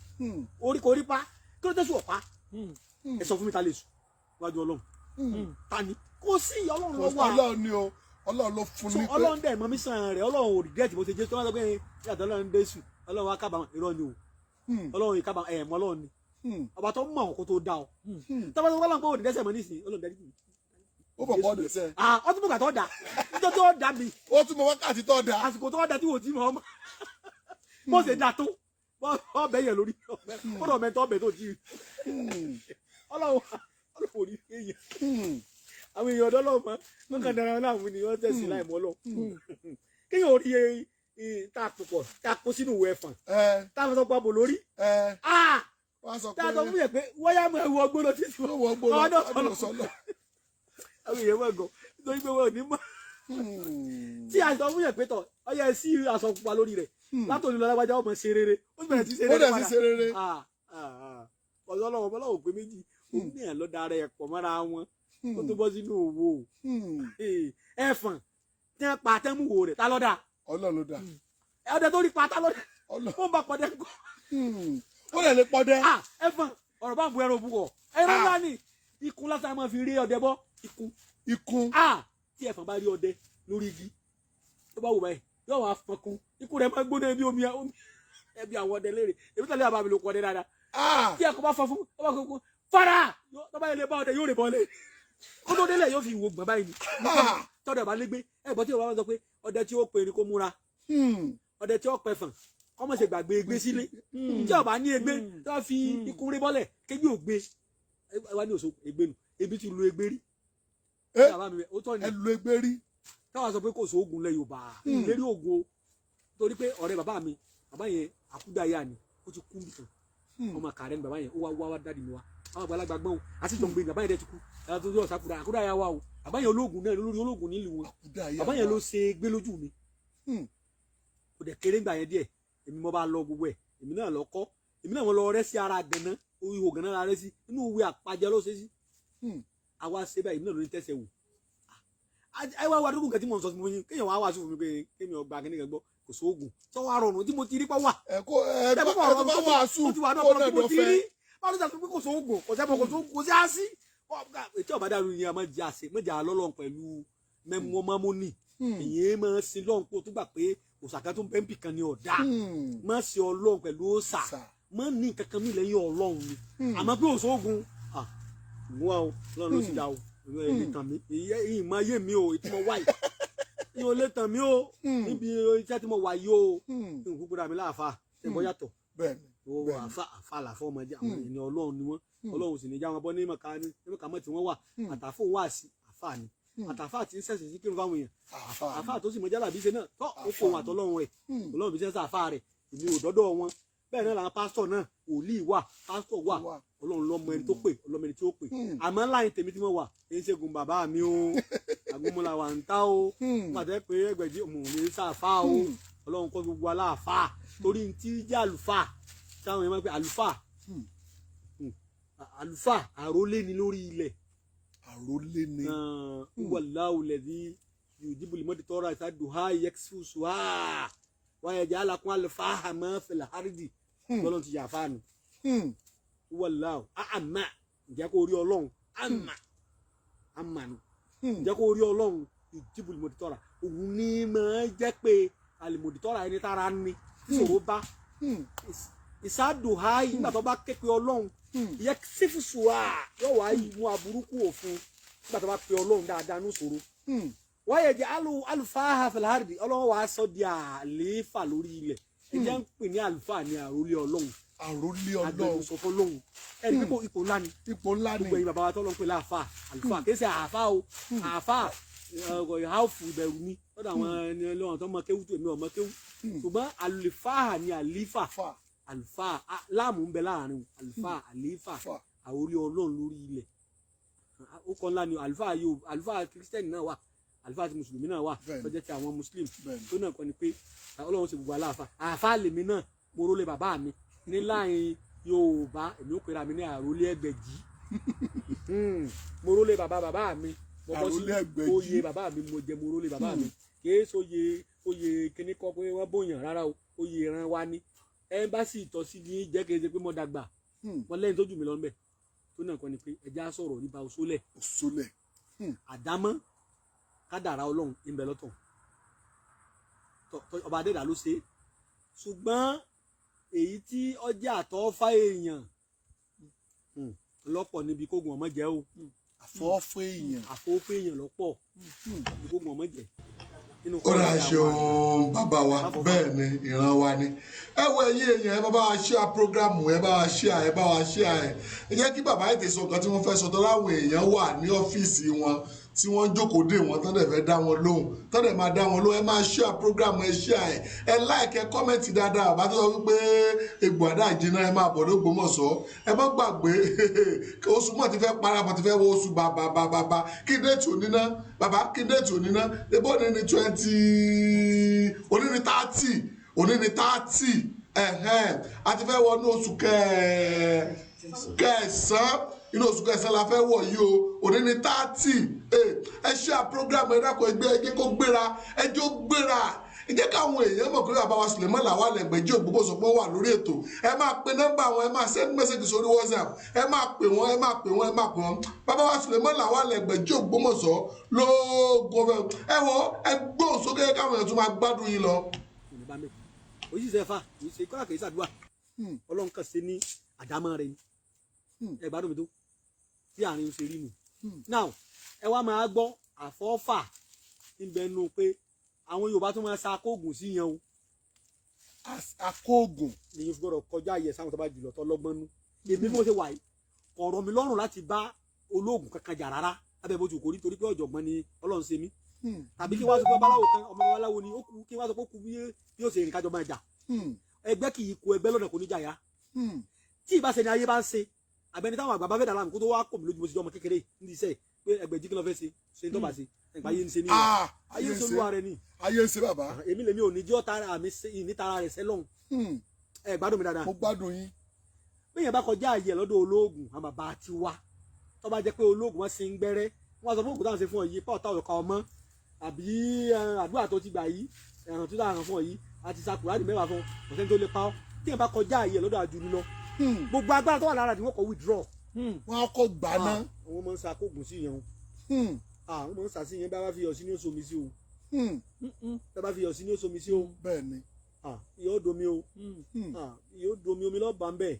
orí kò rí pa kí ló tẹ́sù ọ̀pá ẹ sọ fún mi ta lè sùn wájú Ọlọ́run ta ni kò sí Ọlọ́run ló wà Ọlọ́run ni o Ọlọ́run ló fún ní pé Ọlọ́run dẹ̀ mọ́ mísàn rẹ̀ Ọlọ́run ò regret bó ṣe jẹ́ tó wá sọ pé yàtọ̀ Ọlọ́run dẹ́sù Ọlọ́run wá kábàámọ̀ irọ́ ni o Ọlọ́run yìí kábàámọ̀ ẹ̀mọ́ Ọlọ́run ni ọba tó mọ̀ ọ̀kọ́ tó dá ọ tọ́ba tó wọ́n pé òní dẹ́sẹ̀ mọ́ nísìnyí Ọlọ́run dẹ́rí mi. ó bọ̀ pọ̀ dẹ́sẹ̀. ọ tún mọ̀ kà tó dà níjọ́ tó dà mí. ó tún mọ̀ wákàtí tó dà. àsìkò tó dà tí wò ó ti mọ̀ ọmọ bó ṣe dà tó ọbẹ̀ yẹn lórí ọ̀dọ̀ mẹ́tọ́ ọbẹ̀ tó jí Ọlọ́run ò ní èèyàn àwọn èèyàn ọ̀dọ́ lọ́wọ́ mọ́ wọn kàn dára náà àwọn ènìyàn tẹ̀sí láì mọ́ lọ kéèyàn ò rí tá a pò pọ̀ tá a kó sínú ìwé ẹ̀fọ̀n tá a fọ́ pọ̀ lórí tá a sọ fún yẹn pé wọ́n yá mọ ẹ̀wọ̀ ọgbọ́n lọ títí wọn ọ̀dọ́ sọ̀lọ̀ àwọn èèyàn mọ̀ gan nítorí pé wọn ò ní mọ̀ tí a sọ fún yẹn pé tọ̀ ọyẹ sí aṣọ pupa lórí rẹ̀ látòlú lọ lágbájá ọmọ ṣe rere ó sì bẹ̀rẹ̀ sí ṣe rere padà ọ̀dọ́ ọlọ́wọ́ ọlọ́wọ́ pé méjì òun ní ẹ̀ lọ́dà rẹ̀ pọ̀ mọ́ra wọn kó tó bọ́ sínú òwò ẹ̀fọ̀n tí wọ́n pa atẹ́múwò rẹ̀ ta lọ́dà Ọlọ́run ló dà ọdẹ tó rí pa ta lọ́dà ó ń bá pọ̀dẹ́ ńkọ́ ó lè lè pọ̀dẹ́ ẹ̀fọ̀n ọ̀rọ̀ bá ń bu ẹran òbúkọ̀ ẹran ńlá ni ikùn lásán máa fi rí ọdẹ bọ́ ikùn tí ẹ̀fọ̀n bá rí ọdẹ lórí igi tó bá wù báyìí yóò wá fọkùn ikùn rẹ̀ máa gbóná ẹbí omi ẹbí àwọn ọdẹ léèrè èmi tẹ̀lé àbá mi ló kọ́ ọdẹ dáadáa tí ẹ̀kọ́ bá fọ fún ọba kókó fara tó bá yẹ lè bá ọdẹ yóò rè bọ́ lé kó tó délẹ̀ yóò fi ìwò gbọ̀n báyìí ni tọ́dọ̀ bá lé gbé ẹ̀gbọ́n tí o bá wọn sọ pé ọdẹ tí ó pè ní kó múra ọdẹ tí ó pẹ̀fọ̀n kọ́mọ ṣe gbàgbé egbé sílé tí ọba ní egbé tí wọ́n fi ikùn rí bọ́lẹ̀ kéjì ò gbé wá ní òṣò egbé nu ebi ti lu egbé rí ẹ lu egbé rí táwọn sọ pé kò sí oògùn lẹ Yorùbá lérí oògùn o torí pé ọ̀rẹ́ bàbá mi bàbá yẹn àkúdàáyà ni ó ti kú nìkan ọmọ kàrẹ́ ni bàbá yẹn ó wá dáàdì mi wá àwọn àgbàlagbà gbọ́n o àti jọ̀ ń gbé bàbá yẹn dẹ̀ ti kú ẹ̀rọ tó yọ̀ sákúdà àkúdàáyà wa o bàbá yẹn olóògùn náà lórí olóògùn nílùú wọn bàbá yẹn ló ṣe gbé lójú mi kò dẹ̀ kéré ńgbà yẹn díẹ̀ èmi mo bá lọ gbogbo ẹ̀ èmi náà lọ kọ́ èmi náà mo lọ rẹ́ sí ara gànà ihò gànà la rẹ́ sí inú ìwé àpàjẹ ló ṣe sí àwa ṣe báyìí èmi náà ló ní tẹ́sẹ̀ wò ẹ wá dúkùn kan tí mo ń sọ fún yín kéèyàn wá wá sí fún mi pé kéèyàn ọgbà kíní kan gbọ́ kò sóògùn tó wá rọrùn tí mo ti rí pọ̀ wà ẹ tó bá wà sùn kó náà dọ̀fẹ́ báwo ló ṣàtúntò pé kò sóògùn kò sẹ́pọ̀ kò sí àásí tí ọba dàrú yẹn máa jẹ àṣẹ máa jẹ àlọ́lọ́ pẹ̀lú mẹ́mọ́mọ́mọ́nì èyí máa sin lọ́hùn kó tó gbà pé òṣàkà tó ń bẹ́ ń bì kan ní ọ̀dà máa sin ọlọ́hùn pẹ̀lú òṣà máa ní kankan mi lẹ́yìn ọlọ́hùn ni àmọ́ pé òṣogun wọ́n o lọ́run ló ti dà o èyí tàn mí èyí máa yé mi o ètí mo wá yìí ìyẹn ò lè tàn mí o níbi iṣẹ́ tí mo wà yìí o ìhùn kúkúrú àmì láàfà ẹ̀gbọ́n yàtọ̀ àfa làfọ́ ọmọdé àwọn ènìyàn ọlọ́run ni wọ́n ọlọ́run sì ní já wọn bọ́ ní mọ̀kàmọ́ tí wọ́n wà àtàfóun wà sí àfà ni àtàfà tí ń sẹ̀sìn sí kírun fáwọn èèyàn àfà tó sì mọ jálà bí ṣe náà tọ́ ó fòun àtọ́lọ́run ẹ̀ ọlọ́run bí sẹ́sà àfà rẹ̀ èmi ò dọ́dọ̀ wọn bẹ́ẹ̀ náà làwọn pásítọ̀ náà wòlíì wà pásítọ̀ wà ọlọ́run lọ́mọ ẹni tó pè ọlọ́mọ ẹni tí ó pè àmọ́ láyìn tèmi tí mo wà èyí ṣègùn bàbá mi o àgúnmọ́lá wà ń tá o pàtẹ́ pé Ẹgbẹ̀jì mò ń sàfà o ọlọ́run kọ́ gbogbo aláàfà torí ti jẹ́ àlùfà táwọn èèyàn máa ń pè àlùfà àrólé ni lórí ilẹ̀ àrólé ni wallahu alladhi yujibu al-mudtarra duha yaksusuha wa yaj'alakum al-fahama fil ardi ọlọ́run ti yà fáànù wallahu àmà ǹjẹ́ kó rí ọlọ́run àmà nù ǹjẹ́ kó rí ọlọ́run yujibu al-mudtarra òun ní máa jẹ́ pé al-mudtarra ẹni tára ní ìṣòro bá ìsádùhá yìí nígbà tó bá képe ọlọ́run yẹ sífùsùwà yóò wá mú aburúkú òfin nígbà tó bá pe ọlọ́run dáadáa ní ìṣòro wọ́n yẹ jẹ́ alùfáà fẹ̀láàrì ọlọ́run wàá sọ di àlééfà lórí ilẹ̀ ẹ jẹ́ ń pè ní àlùfáà ní àrólé ọlọ́run agbẹnusọ fọlọ́run ẹni pípọ̀ ipò ńlá ni gbogbo ẹ̀yin bàbá wa tọ́lọ́ ń pè láàfà àlùfáà kìí ṣe àfà o àfà ìhàfù ìbẹ̀rù ni lọ́dọ̀ àwọn ẹni ọlọ́run tó mọ kéwù tó èmi ọmọ kéwù ṣùgbọ́n àlùfáà ní àlífà àlùfáà láàmú ń bẹ láàrin àlùfáà àlífà àrólé ọlọ́run lórí ilẹ̀ ó kọ́ ńlá ni àlùfáà kìrìsìtẹ́nì náà wà àlùfáà ti mùsùlùmí náà wà tó jẹ́ ti àwọn muslim tó náà kọ́ ni pé ọlọ́run ṣe gbogbo aláàfáà àfáà lèmi náà mo rólé bàbá mi ní láàrin yorùbá èmi ó pera mi ní àrólé Ẹgbẹ̀jì mo rólé bàbá mi mo bọ́ sí oyè bàbá mi mo jẹ mo rólé bàbá mi kìí sóye oyè kíní kọ́ pé wọ́n bóyàn rárá o oyè ìran wa ni ẹmbásì ìtọ́sí ní jẹ́ kí ẹ ṣe pé mo dàgbà wọn lẹ́yìn tó jù mí lọ ńbẹ̀ tó náà kọ́ ni pé ẹja sọ̀rọ̀ nípa Osole àdámọ́ kádàrá ọlọ́run ń bẹ lọ́tọ̀ ọba adẹ́dà ló ṣe ṣùgbọ́n èyí tí ọjà àtọ́fà èèyàn lọ́pọ̀ níbi kógun ọmọ jẹ́ o àfọ́fẹ́ èèyàn lọ́pọ̀ níbi kógun ọmọ jẹ́ ó rà ṣeun bàbá wa bẹ́ẹ̀ ni ìran wa ni ẹ wo ẹ̀yin èèyàn ẹ bá wa share program ẹ bá wa share ẹ jẹ́ kí bàbá ètè sọ nǹkan tí wọ́n fẹ́ sọ tó láwọn èèyàn wà ní ọ́fíìsì wọn tí wọ́n jókòó dè wọ́n tán dẹ̀ fẹ́ dá wọn lóhùn tán dẹ̀ máa dá wọn lóhùn ẹ máa share program ẹ share ẹ like ẹ comment dáadáa bàbá tó sọ wípé egbò àdá ìjìnà ẹ máa bọ̀ l'Ógbómọ̀ṣọ́ ẹ má gbàgbé oṣù mọ̀ ti fẹ́ para mọ̀ ti fẹ́ wọ oṣù bàbà kí déètì òníná bàbá kí déètì òníná ebó ní 20 òní ní 30 a ti fẹ́ wọnú oṣù kẹsàn-án inú oṣù kẹsàn-án la fẹ́ wọ̀ yìí o òní ní 30 ẹ ṣe program ẹ dákọ̀ ẹgbẹ́ kó gbéra ẹjọ́ gbéra ẹ jẹ́ káwọn èèyàn mọ̀ pé bàbá wa Suleiman Lawal Egbeji Ogbomoso pọ̀ wà lórí ètò ẹ máa pe nọ́mbà wọn ẹ máa send message sórí WhatsApp ẹ máa pè wọ́n bàbá wa Suleiman Lawal Egbeji Ogbomoso lóògùn ẹ wọ ẹ gbóhùn sókè káwọn èèyàn tún máa gbádùn yín lọ. òṣìṣẹ́ fà kì í ṣe kọ́lá kì í ṣàdúrà ọlọ́run kàn ṣe ní àdámọ́ rẹ ni ẹ gbádùn mi tó bí àárín ṣe rí nù. now ẹ wá máa gbọ́ àfọ́fà ń bẹnu pé àwọn Yorùbá tó máa sa akóògùn sí yẹn o. akóògùn ni yóò gbọ́dọ̀ kọjá àyè sáwọn tó bá jùlọ tó lọ́gbọ́n nú. èmi bí mo ṣe wà yìí ọ̀rọ̀ mi lọ́rùn láti bá olóògùn kankan jà rárá abẹ́ bó ti kò rí torí pé ọ̀jọ̀gbọ́n ni Ọlọ́run ṣe mí. tàbí kí wọ́n sọ pé babaláwo kan ọmọ babaláwo ni ó kú kí wọ́n sọ pé ó kú bí yóò ṣe ìrìn kájọ máa jà. ẹgbẹ́ kì í kó ẹgbẹ́ lọ́nà kò ní jà yá. tí ìbáṣe ni ayé bá ń ṣe àbẹni táwọn àgbà bá fẹ́ dà láàmú kó tó wá kò mí lójú mo ti jọ ọmọ kékeré ní iṣẹ́ pé Egbeji kí ló fẹ́ ṣe ń tọ́ba ṣe ẹgbà ayé ń ṣe ní ayé ń ṣe olúwa rẹ ni ayé ń ṣe bàbá èmi lèmi ò ní jọ́ tara mi ní tara rẹ̀ sẹ́lọ̀hún ẹ gbádùn mi dáadáa mo gbádùn yín bí èèyàn bá kọjá àyè lọ́dọ̀ olóògùn àwọn bàbá ti wá tó bá jẹ́ pé olóògùn wọn ṣe ń gbẹ́rẹ́ wọ́n sọ fún òkúta ṣe fún ọ yìí pọ̀ táwọn ọ̀ka ọmọ àbí àdúrà tó ti gbà yìí ẹ̀ràn tó dáhàn fún ọ yìí àti sakùrádì mẹ́wàá fún ọ̀sẹ̀ tó lè pa ọ́ tí èèyàn bá kọjá àyè lọ́dọ̀ àjùlù lọ gbogbo agbára tó wà lára ni wọ́n kọ withdraw wọ́n á kọ́ gbà náà. àwọn máa ń sa kóògùn sí yẹn o àwọn máa ń sa sí yẹn bá bá fi yọ̀ sí ní oṣù mi sí o bá bá fi yọ̀ sí ní oṣù mi sí o bẹ́ẹ̀ ni yóò domi o yóò domi omi lọ́ba ń bẹ̀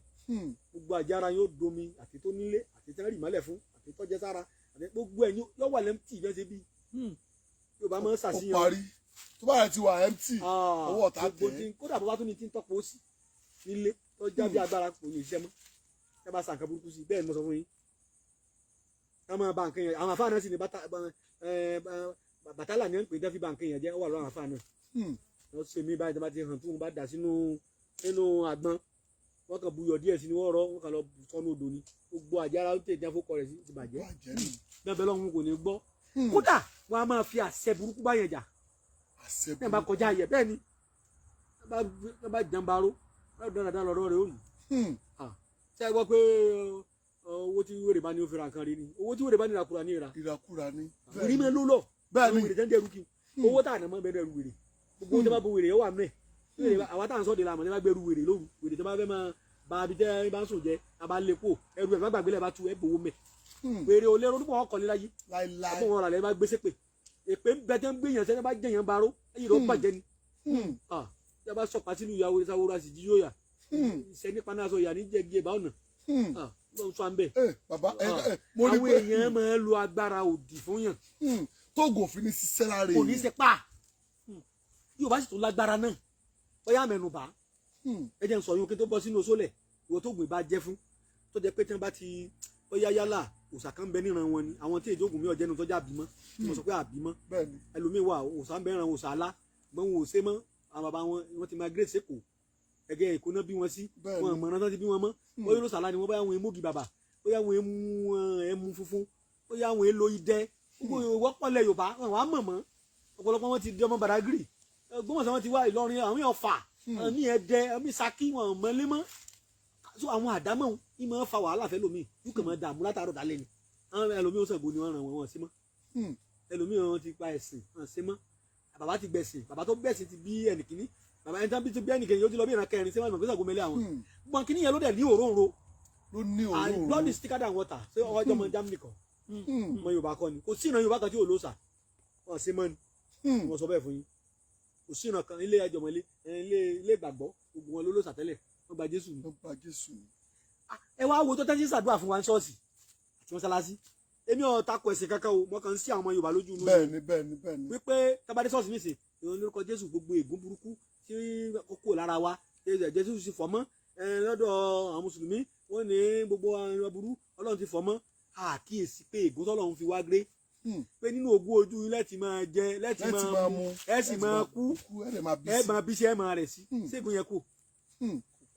gbogbo àjára yóò domi àti tó nílé àti tí wọ́n rì mọ́lẹ̀ fún àti tọ́jẹ́ sára àti gbogbo ẹ̀ yóò wà lẹ́mtì ìfẹ́ ṣe bí yóò bá máa ń sàṣìyàn. ó parí tó bá yẹ ti wà empty owó ọ̀tá tẹ̀. kódà bó bá tún ní tí ń tọ́pọ̀ sí nílé tọ́já bí agbára kò ní iṣẹ́ mọ́ ẹ bá sàǹkan burúkú sí bẹ́ẹ̀ ni mo sọ fún yín ká máa ba nǹkan yẹn àwọn àfáà náà sì ní bàtálà ní ẹ̀ ń pè dẹ́fí ba nǹkan yẹn jẹ́ ó wà lọ́wọ́ àwọn àfáà náà wọ́n ṣe mí báyìí tó bá ti hàn tó wọn bá dà sínú àgbọn wọ́n kàn buyọ̀ díẹ̀ sí ni wọ́n rọ wọ́n kàn lọ sọ́nù odò ni gbogbo àjára ó tẹ̀ jáfó kọ rẹ̀ sí ti bàjẹ́ bẹ́ẹ̀ bẹ́ẹ̀ lọ́hùn kò ní gbọ́ kódà wọ́n á máa fi àṣẹ burúkú báyẹn jà bẹ́ẹ̀ bá kọjá ayẹ bẹ́ẹ̀ ni bẹ́ẹ̀ bá jàǹbaró dáradára lọ́dọ̀ rẹ̀ ó rí ṣé ẹ gbọ́ pé owó tí wèrè bá ní ó fi ra nǹkan rí ni owó tí wèrè bá ní ìrakúra ní ìra ìrí mi ló lọ bẹ́ẹ̀ ni wèrè tẹ́ ń dẹrù kí owó tá à ná mọ́ bẹ́ẹ̀ dẹrù wèrè gbogbo tó bá bo wèrè yóò wà mẹ́ àwa tá à ń sọ́ọ̀dẹ̀ làmọ̀ ní bá gbẹrù wèrè lóru wèrè tó bá fẹ́ máa ba abi tẹ́ bá ń sùn jẹ́ abá lè kó ẹrù ẹ̀ má gbàgbé lẹ̀ bá tu ẹ̀ bòwó mẹ́ wèrè ò lérò nípa ọkọ̀ níláyé àbọ̀ wọn rà lẹ́ bá gbé sépè èpè ń bẹ tẹ́ ń gbé yàn sẹ́ni bá jẹ́ yàn baró ẹ̀yìn ló bàjẹ́ ni tí a bá sọ̀pá sínú ìyàwó ìsáwó ra sì jí yóò yà ìṣẹ́ nípa náà sọ ìyà ní jẹ́gi ẹ̀bá ọ̀nà lọ́n sọ à ń bẹ̀. àwọn èèyàn máa ń lo agbára òdì fún yàn. tóògùn òfin ní ṣiṣẹ́ lára èèyàn. kò ní ṣe pa yóò bá sì tún lágbára náà bóyá mẹ́nubà ẹ jẹ́ ń sọ yín kí tó bọ́ sínú Osole ìwọ tó gbìn bá jẹ́ fún tó jẹ́ pé tí wọ́n bá ti bóyá yálà òòṣà kan bẹ níran wọn ni àwọn tí èdè ògùn mi ọ̀jẹ́nu tọ́jà bímọ mo sọ pé àbímọ ẹlòmíín wà òòṣà ń bẹ ran òòṣà alá gbọ́n wọn ò ṣe mọ́ àwọn bàbá wọn ti migrate sẹ́kọ̀ọ́ ẹgẹ Èkó náà bí wọn sí wọn àmọ̀ràn tán ti bí wọn mọ́ bóyá ló sàlá ni wọn bóyá wọn èmúgi bàbà bóyá wọn ẹmu funfun bóyá wọn èlò idẹ gbogbo ìwọ́pọ̀lẹ̀ Yorùbá wọn wà mọ̀ mọ́ ọ̀pọ̀lọpọ̀ wọn ti di ọmọ Badagry Ògbómọ̀ṣọ́ wọn ti wá Ìlọrin àwọn yẹn Ọ̀fà ní Ẹdẹ ní Ṣakí wọn mọ́lé mọ́ so àwọn àdámọ̀ yìí máa ń fa wàhálà fẹ́ lómi yóò kàn máa dààmú látàrọ̀ dálẹ́ ni àwọn ẹlòmíì ó Ṣàngó ni wọ́n ràn wọ́n sí mọ́ ẹlòmíì wọn ti pa ẹ̀sìn wọn sí mọ́ bàbá ti gbẹ̀sìn bàbá tó gbẹ̀sìn ti bí ẹnìkíní bàbá ẹni tán bí ti bí ẹnìkíní yóò ti lọ bí ìran kẹrin sí wọn ìmọ̀ Ṣàngó mẹ́lẹ́ àwọn gbọ̀n kíní yẹn ló dẹ̀ ní òróǹro and blood is thicker than water ṣé ọwọ́ ìjọba Germany kan ọmọ Yorùbá kọ́ ni kò sí ìran Yorùbá kan tí ò lóòṣà wọn sí mọ́ ni wọn sọ bẹ́ẹ̀ fún yín kò sí ìran kan ilé àjọmọ̀lé ilé ìgbàgbọ́ gbogbo wọn ló lóòṣà tẹ́lẹ̀ wọ́n gba Jésù ni ẹ wá wo tó tẹ́sí ṣàdúrà fún wa ní ṣọ́ọ̀ṣì àti mọ́sálásí èmi ò takò ẹ̀sìn kankan o mo kàn ń sí àwọn ọmọ Yorùbá lójú inú bẹ́ẹ̀ni wípé tábàdé ṣọ́ọ̀ṣì mi sè ìwọ lórúkọ Jésù gbogbo ègún burúkú tí kókó lára wa Jésù sì fọ̀ mọ́ lọ́dọ̀ àwọn mùsùlùmí wọ́n ní gbogbo àwọn burú Ọlọ́run ti fọ̀ mọ́ àkíyèsí pé ègún tọ́lọ́run fi wá gré pé nínú ogún ojú yín lẹ́tì máa jẹ lẹ́tì máa mu ẹ sì máa kú ẹ máa bí sí ẹ máa rẹ̀ sí ségun yẹn kù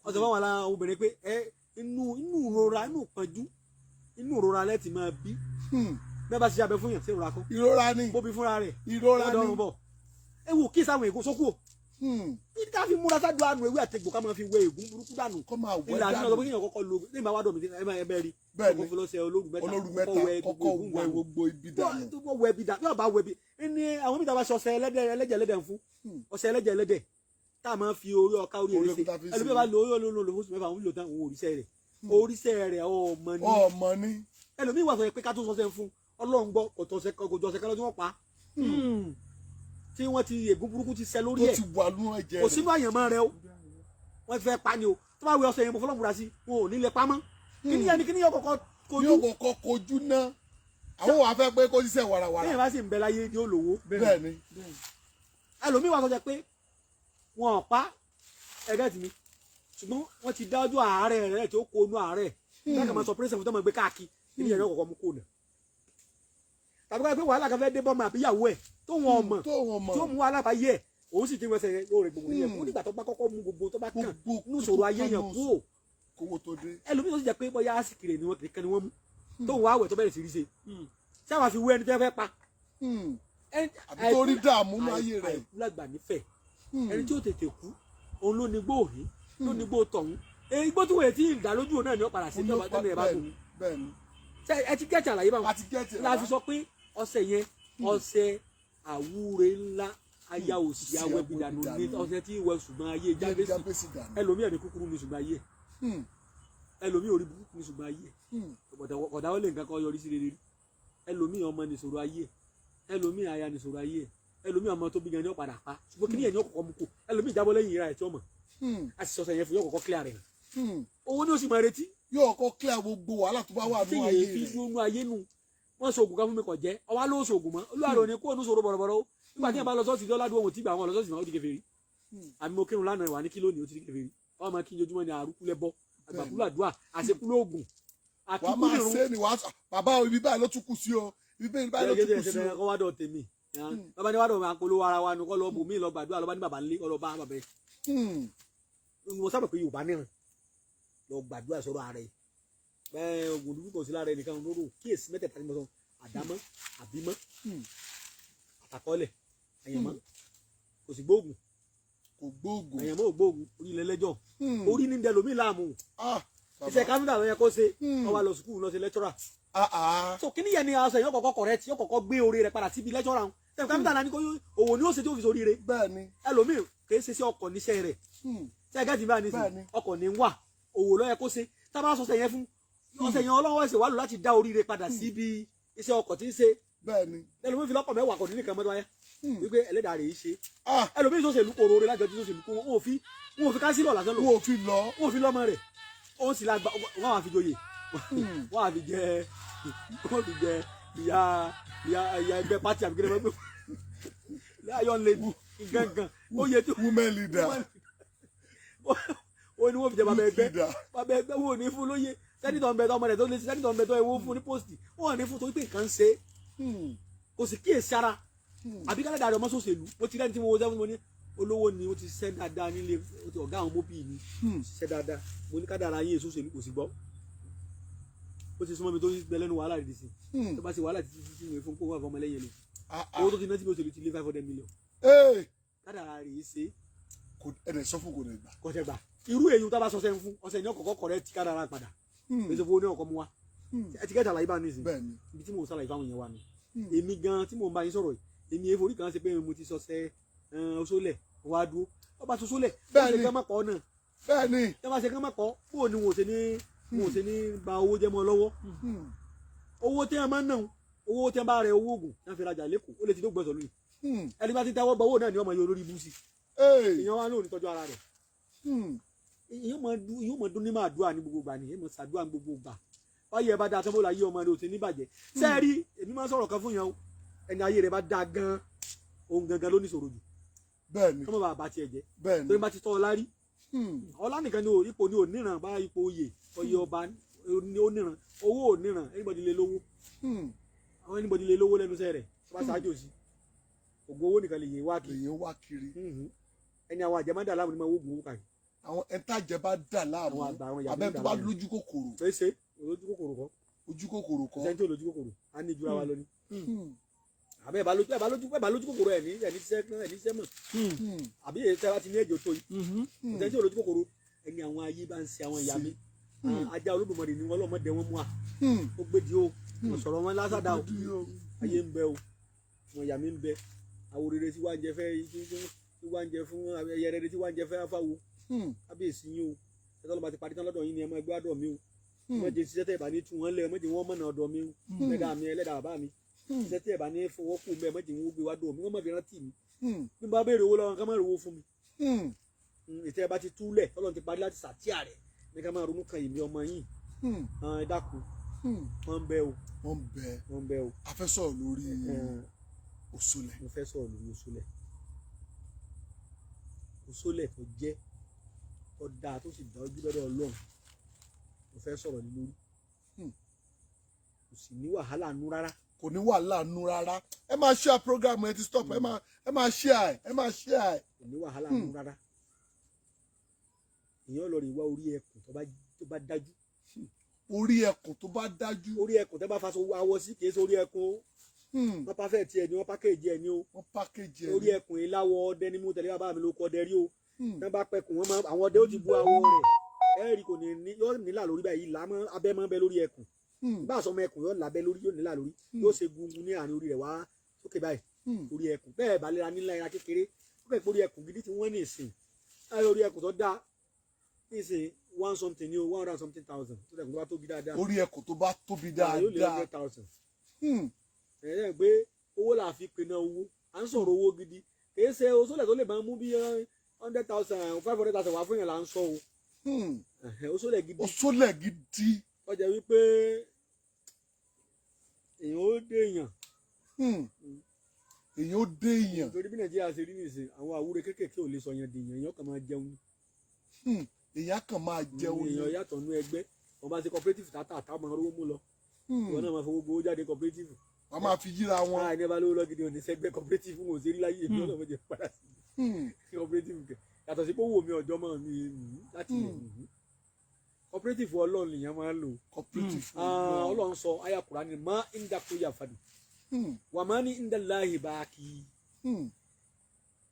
ọ̀sẹ̀ fún àwọn obìnrin pé inú ìrora inú ìpọ́njú inú ìrora lẹ́tì máa bí bẹ́ẹ̀ bá ṣe abẹ fún yàn sí ìrora kan ìrora ni bóbi fúnra rẹ̀ ìrora ni ọdọọrùn bọ̀ ẹ wò kí sáwọn ègún sókù ní ká fi múra sáájú àánú ewé àtẹgbò ká máa fi wẹ ègún burúkú dànù ìlà àti ọlọ́pàá kéèyàn kọ́kọ́ lo ní ìbá wádọ̀ mi ẹ bẹ́ẹ̀ rí kọ́kọ́ fi lọ́sẹ̀ olóògùn mẹ́ta kọ́kọ́ wẹ gbogbo ibi dànù tó wẹ ibi dànù yóò bá wẹ ibi ní àwọn mìíràn bá ṣe ọṣẹ ẹlẹ́jẹ̀ fún ọṣẹ ẹlẹ́jẹ̀ tá a máa fi orí ọká orí èrè ṣe ẹlòmíì bá lo orí olólo fún mẹ́fà òun lò tán òun òrìṣẹ́ rẹ̀ ọmọ ni ẹlòmíì wà sọ pé ká tó sọṣẹ fún Ọlọ́run gbọ́ kò jọ̀ọ̀sẹ̀ kan lọ́jọ́ wọn pa tí wọ́n ti ègún burúkú ti ṣẹ lórí ẹ̀ kò sínú àyànmọ́ rẹ o wọ́n fẹ́ pa ni o tó bá wẹ ọṣẹ yẹn mo fọlọ́mù ra sí wọn ò ní lè pamọ́ kíní yóò kọ́kọ́ kojú náà àwọn wà fẹ́ pé kó ṣiṣẹ́ warawara bẹ́ẹ̀ bá sì ń bẹ láyé yóò lówó bẹ́ẹ̀ni ẹlòmíì wà sọ jẹ pé wọn ò pa ẹgbẹ́ tì mí ṣùgbọ́n wọ́n ti dá ọjọ́ àárẹ̀ rẹ̀ tó kó inú àárẹ̀ bẹ́ẹ̀ kà máa sọ pírẹ́sì fún tó máa gbé káàkiri níbi ẹ̀rọ kọ̀ọ̀kan mú kó nà tàbí ká pé wàhálà kan fẹ́ dé bọ́mọ àbíyàwó ẹ̀ tó wọn ọmọ tó mú wàhálà bá yẹ òun sì ti wẹsẹ̀ yóò rẹ̀ gbogbo yẹn fún nígbà tó bá kọ́kọ́ mú gbogbo tó bá kàn nínú ìṣòro ayé yẹn kú ẹlòmíì tó sì jẹ́ pé bóyá àsìkiri ni wọ́n kìí wọ́n mú tó wọn àwẹ̀ tó bẹ̀rẹ̀ sí rí ṣe ṣé àwọn àfi wé ẹni tó fẹ́ pa àbí tó rí dààmú láyé rẹ̀ àìkúlágbà nífẹ̀ẹ́ ẹni tí ó tètè kú òun ló ní gbòòhí ló ní gbòò tọ̀hún igbó tí wọ́n ti ìdá lójú náà ni ó padà sí ní ọba tẹ́lẹ̀ ẹ̀ bá tó ẹ ti gẹ́tì àlàyé báwọn la fi sọ pé ọṣẹ yẹn ọṣẹ àwúre ńlá aya òsì awẹ́bí dànù ní ọṣẹ tí ìwẹ ṣùgbọ́n ayé jábẹ́sì ẹlòmíì ní kúkúrú ní ṣùgbọ́n ayé ẹlòmíì orí burúkú ní ṣùgbọ́n ayé ọ̀dà ó lè nǹkan kan yọrí sí rere rí ẹlòmíì ọmọ ní ìṣòro ayé ẹlòmíì aya ní ìṣòro ayé ẹlòmíì ọmọ tó bí gan ni ó padà pa ṣùgbọ́n kí ni ẹni ó kọ́kọ́ mú kó ẹlòmíì jábọ́ lẹ́yìn ìra ẹ̀ tí ó mọ̀ a sì sọ̀sẹ̀ yẹn fún yóò kọ́kọ́ clear rẹ̀ owó ni ó sì máa retí yóò kọ́ clear gbogbo wàhálà tó bá wà nínú ayé rẹ̀ tí èyí fi nú ayé nù wọ́n sọ ògùn kan fún mi kò jẹ́ ọwá ló sọ ògùn mọ́ olúwarò ní kó o ní sọ̀rọ̀ bọ̀rọ̀bọ̀rọ̀ nígbà tí yẹn bá lọ sọ́ọ̀sì lọ́ládùn ohun tí gbà wọn lọ sọ́ọ̀sì náà ó di kèfèrí àmì mo kírun lánàá ìwà ní kílò ní ó ti di kèfèrí wọ́n máa kí ojoojúmọ́ ní àrùkú lẹ́bọ àgbàkúlù àdúrà àṣekúlù ògùn wàá máa ṣe ni wàá bàbá ibi báyìí ló tún kù sí o ibi báyìí ló tún kù sí o. kọ́ wádọ̀ tèmi bàbá ní wádọ̀ máa polówó ara wa ni kọ́ lọ bò mí lọ gbàdúrà lọ́ba ní bàbá ńlé kọ́ lọ bá bàbá yẹn. mo sábà pé Yorùbá níran lọ gbàdúrà sọ̀rọ̀ ààrẹ bẹ́ẹ̀ oògùn dúdú kò sí lára ẹnìkan lóró kíyèsí mẹ́tẹ̀ẹ̀ta ní mo sọ àdámọ́ àbímọ́ àtàkọ́lẹ̀ àyànmọ́ kò sì gbóògùn àyànmọ́ ò gbóògùn orí ilẹ̀ lẹ́jọ́ orí ní dẹlòmí láàmú iṣẹ́ kámẹ́rà ló yẹ kó ṣe wọ́n wá lọ sùkúù lọ sí lẹ́tọ́rà so kí nìyẹn ni aṣọ yóò kọ́kọ́ correct yóò kọ́kọ́ gbé orí rẹ̀ padà síbi lẹ́tọ́rà ń tẹ̀wé kámẹ́rà náà ní kó òwò ni ó ṣe tí ó fi sórí rẹ̀ ẹlòmíì kìí ṣe sí ọkọ̀ níṣẹ́ rẹ̀ ṣe gẹ́gẹ́ bá ní sí ọkọ̀ ní wà òwò ló yẹ kó ṣe tá a bá sọ ṣe yẹn fún ọ̀sẹ̀ yẹn ọlọ́wọ́ ẹ̀sẹ̀ wà lò láti dá orí rẹ̀ padà síbi iṣẹ́ ọkọ̀ tí ń ṣe ẹlòmíì fi lọ́kọ̀ mẹ́wàá kọ̀ nínú mọ́tò wáyé wípé ẹlẹ́dàá rẹ̀ yìí ṣe ẹlòmíì sọ̀sẹ̀ lùkọ̀ oore lájọ tí sọ̀sẹ̀ lùkọ̀ wọn ò fi káńsílọ̀ lásán lò wọn ò fi lọ́mọ rẹ̀ ó sì lágbá wọn wà fi joyè wọn wà fi jẹ ìyá ẹgbẹ́ pátì àbí kíni wọn gbé láyọ̀ lẹ́nu gangan ó yẹ tó women leader ó ní wọn fi jẹ bàbá ẹgbẹ́ wo ní fún lóye sẹ́nitọ̀ ń bẹ ọmọ rẹ̀ tó lé sẹ́nitọ̀ ń bẹ tó ẹ̀wọ́ fún ní pósìtì wọn ò ní fún torí pé nǹkan ń ṣe kò sì kíyèsí ara àbí kálẹ̀ dàrú ọmọ sòṣèlú mo ti rẹ́ni tí mo wo sẹ́fún mo ní olówó ni ó ti ṣiṣẹ́ dáadáa nílé ó ti ọ̀gá àwọn mọ́bì ni ṣiṣẹ́ dáadáa mo ní kádàrá ayé sòṣèlú kò sì gbọ́ ó ti súnmọ́ mi tó bẹ lẹ́nu wàhálà rẹ̀ sí tó bá ṣe wàhálà títí títí mi fún kó wà fọmọ lẹ́yìn lọ owó tó ti ná tí mo ṣèlú ti lé 500 million kádàrá rẹ̀ ṣe ẹnì sọ fún kò ní gbà kọ́ṣẹ́ gbà irú èyí tó bá sọ sẹ́yìn fún ọ̀sẹ̀ ní ọkọ̀ kọ̀rẹ́ ti kádàrá padà gbèsè fún oní ọkọ̀ mu wa ẹtikẹ́tì àlàyé bá ní ìsìn ibi tí mo ń sàlàyé fáwọn èèyàn wa ni èmi gan tí mo ń bá yín sọ̀rọ̀ èmi èèfò orí kan ṣe pé mo ti sọ sẹ́ Osole wá dúró ọba tó sólẹ̀ bẹ́ẹ̀ ni kán má kọ́ náà bẹ́ẹ̀ ni ẹ má ṣe kán má kọ́ bó ni wọn ò ṣe ní ba owó jẹ́ mọ́ lọ́wọ́ owó tí wọ́n máa ń ná owó tí wọ́n bá rẹ owó oògùn tí wọ́n fi rajà lẹ́kọ̀ọ́ ó lè ti dógbọ́n sọ lónìí ẹni bá ti tẹ́wọ́ gba owó náà ni ọmọ yóò lórí búùsì èèyàn wa náà ò ní tọ́jú ara rẹ̀ èèyàn mọ̀ dún ní máa dúà ní gbogbo ìgbà ni èèyàn mọ̀ ṣàdúà ní gbogbo ìgbà báyìí ẹ bá dáa tọ́mọ́ láyé ọmọ rẹ̀ ò ti ní bàjẹ́ sẹ́ẹ̀rí èmi máa ń sọ̀rọ̀ kan fún yẹn ẹni ayé rẹ̀ bá dáa gan ohun gangan ló ní ìṣòro jù bẹ́ẹ̀ni kọ́mọ bàbá tiẹ̀ jẹ́ bẹ́ẹ̀ni torí bá ti tọ́ ọ lárí ọlá nìkan ni ipò ni ò níran bá ipò oyè oyè ọba ni ó níran owó ò níran anybody lè lówó àwọn anybody lè lówó lẹ́nu iṣẹ́ rẹ̀ tó bá ṣáájú sí ògùn owó nìkan lè yẹ wá kiri ẹni àwọn àjẹmọ́dà láwọn ni máa wógun owó kàyí àwọn ẹ̀ńtàjẹ́ bá dà láàmú abẹ́ tó bá lójú kòkòrò pèsè lójú kòkòrò kọ́ ojú kòkòrò kọ́ ṣẹ́ńtì olójú kòkòrò á ní ìjura wa lọ ní àbẹ́ ẹ̀bá lójú kòkòrò ẹ̀ ní iṣẹ́ mọ̀ àbí èyí tẹ́lá ti ní èjò tó yìí ṣẹ́ńtì olójú kòkòrò ẹni àwọn ayé bá ń ṣe àwọn ìyá mi ajá Olódùmarè ni wọn lọ́mọdé wọn mú wa ó gbèdì o wọn sọ̀rọ̀ wọn lásàdá o ayé ń bẹ o wọn ìyá mi ń bẹ àwòrere tí wàá ń jẹ fẹ́ tí wàá ń jẹ fún ẹyẹ rere tí wàá ń jẹ fẹ́ fáwo kábíyèsí yín o ẹ̀tọ́ ló bá ti parí tán lọ́dọ̀ yín ni ẹ máa gbé àdọ̀ mi o wọ́n jẹ ṣiṣẹ́ tẹ̀ ẹ̀ bá ní tú wọn lẹ̀ wọ́n jẹ wọ́n mọ̀nà ọ̀dọ̀ mi o ẹlẹ́dàá mi ẹlẹ́dàá bàbá mi ṣiṣẹ́ tẹ̀ ẹ̀ bá ní fọwọ́ kù mẹ́ mọ́jì wọ́n gbé wá dọ̀ mi wọ́n mọ̀ fi rántí mi bí n bá béèrè owó lọ́wọ́ ká má rówó fún mi ìtẹ́ ẹ bá ti túlẹ̀ Ọlọ́run ti parí láti sàtíà rẹ̀ ní ká máa ronú kan ìmí ọmọ yìí ẹ dákun wọ́n ń bẹ o wọ́n ń bẹ o. a fẹ́ sọ̀rọ̀ lórí Osole. mo fẹ́ sọ̀rọ̀ lórí Osole tó jẹ́ tó dáa tó sì dá ojú lọ́dọ̀ Ọlọ́run mo fẹ́ sọ̀rọ̀ ní lórí kò sì ní wàhálà nú rárá. kò ní wàhálà nú rárá ẹ máa share program ẹ ti stop ẹ máa share kò ní wàhálà nú rárá èèyàn lọ rí wá orí ẹkùn tó bá dájú. orí ẹkùn tó bá dájú. orí ẹkùn tó bá faṣọ awọ sí kìí ṣe orí ẹkùn o wọ́n pàfẹ́ tiẹ̀ ni wọ́n pákéjì ẹ̀ ni o orí ẹkùn yìí láwọ ọdẹ ní mú tẹ̀lé bàbá mi ló kọ́ ọdẹ rí o wọ́n bá pẹkùn wọn àwọn ọdẹ ó ti bu awọ rẹ̀ ẹ̀rí kò ní yóò nílà lórí báyìí lámọ́ abẹ́ mọ́ bẹ lórí ẹkùn bá a sọ ọmọ ẹkùn yóò lábẹ́ lórí yóò nílà lórí yóò ṣe gungun ní àárín orí rẹ̀ wá sókè báyìí orí ẹkùn bẹ́ẹ̀ bá lera nílá ẹra kékeré ó kẹ́ pé orí ẹkùn gidi tí wọ́n ní ìsìn láyé orí ẹkùn tó dáa ní ìsìn one something ní o 100 something thousand tó dẹ̀ kó bá tóbi dáadáa. orí ẹkùn tó bá tóbi dáadáa. yóò lé 100,000. ẹ̀yẹ́ pé owó là fi pinna owó à ń sọ̀rọ̀ owó gidi kìí ṣe Osole tó lè máa mú bí 100,000 500,000 wá fún yẹn là ń sọ o. Osole gidi. Osole gidi. ó jẹ́ wípé èèyàn ó dé èèyàn. èèyàn ó dé èèyàn. torí bí Nàìjíríà ṣe rí nìsín àwọn àwúre kéékèèké ò lè sọ yẹn di èèyàn kàn máa jẹun. èèyàn kàn máa jẹun. èèyàn yàtọ̀ nú ẹgbẹ́ wọn bá ṣe cooperative tààtà táwọn rówó mú lọ. ìwọ náà máa fowó gbowó jáde cooperative. wọ́n máa fi yíra wọn. ní ẹ bá lówó lọ́gìdì òní sẹ́gbẹ́ cooperative wọn ò sí rí láyé èmi ọ̀nà méje padà sí cooperative kẹ yàtọ̀ sí pé owó mi ọjọ́ mọ́ mi láti lè cooperative Ọlọ́run lèèyàn máa ń lò. cooperative Ọlọ́run sọ àyá Kùránì má ń dàkú yàfàdù wà má ní ń dàláhì bá kí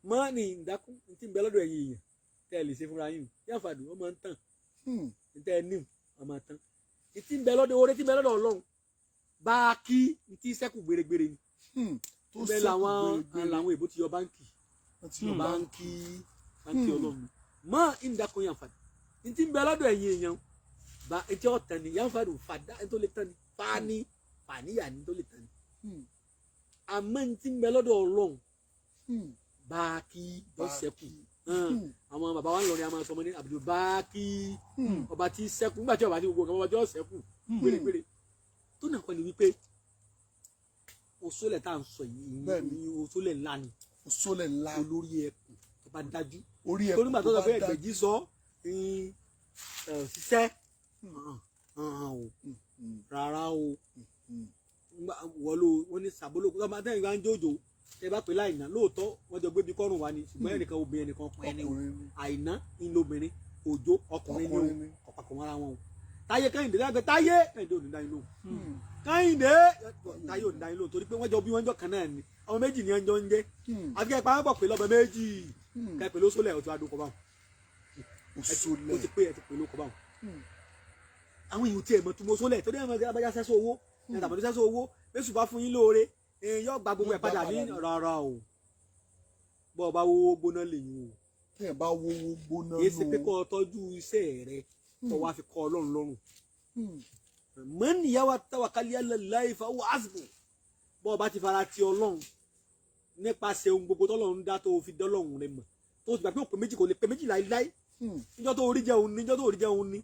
má ní ń dàkú tí ń bẹ lọ́dọ̀ ẹ̀yìn èèyàn tẹ́ ẹ lè ṣe fúnra yín yàfàdù wọ́n máa ń tàn tẹ́ ẹ ní wọ́n máa tàn tí ń bẹ lọ́dọ̀ oore tí ń bẹ lọ́dọ̀ Ọlọ́run bá kí tí sẹ́kù gbèrègbèrè ni bẹ́ẹ̀ làwọn èbó ti yọ báńkì báńkì Ọlọ́run má ń dàkú yàfàdù tí ń bẹ lọ́dọ̀ ẹ̀yìn èèyàn ba etí ọ̀tàn ni yànfàdù fàdá tó lè tán ni fani fàníyà ni tó lè tán ni àmọ́ tí ń bẹ lọ́dọ̀ Ọlọ́run báàkì lọ sẹ́kù àwọn bàbá wa ń lọ ní a máa sọ ọmọ ní Abdul báàkì ọba tí sẹ́kù nígbà tí ọba tí gbogbo ọba tí ó sẹ́kù pérépéré tó nà kọ́ ni wípé Osole tá à ń sọ yìí Osole ńlá ni Osole ńlá olórí ẹkùn tó bá dájú orí ẹkùn tó nígbà tó sọ pé Egbeji sọ ṣiṣẹ́ rárá o wọ́n ní sàbólókù tó máa tẹ́yìn bá ń jòjò ẹ bá pè láìná lóòótọ́ wọ́n jọ gbébi kọ́rùn wa ni ṣùgbọ́n ẹnìkan obìnrin nìkan pẹ́ ni o àìná ń lo obìnrin òjò ọkùnrin ni o ọ̀pàkọ̀ mọ́ra wọn o táyé kẹ́hìndé dágbé táyé kẹ́hìndé ò ní dáyé lóhùn kẹ́hìndé táyé ò ní dáyé lóhùn torí pé wọ́n jọ bí wọ́n jọ kan náà ni ọmọ méjì ni wọ́n jọ ń jẹ́ àfi kẹ́ ẹ pa wọ́n bọ̀ pé lọ́bẹ̀ méjì kẹ́ ẹ pè lóṣòlẹ̀ ọ̀tún adókọ̀ báwọn ó ti pé ẹ ti pè lóko báwọn àwọn èèyàn tí ẹ mọ̀ tó mọ̀ Osole tó dé ẹ̀mọ̀ abájá sẹ́sọ owó ẹ̀ tàbí sẹ́sọ owó bẹ́sù bá fún yín lóore yóò gba gbogbo ẹ̀ padà ní rárá o bọ́ ọ bá wówó gbóná lèyìn o tẹ́ ẹ bá wówó gbóná lò ó yé ṣe pé kọ́ ọ tọ́jú iṣẹ́ rẹ kọ́ wá fi kọ́ Ọlọ́run lọ́rùn man yatawakkal ala Allahi fa huwa hasbuh bọ́ ọ bá ti fara ti Ọlọ́run nípasẹ̀ ohun gbogbo tọ́lọ́run dá tó fi dọ́lọ́run rẹ mọ̀ tó ti gbà pé òpè méjì kò lè pè méjì láíláí níjọ́ tó orí jẹun ní níjọ́ tó orí jẹun ní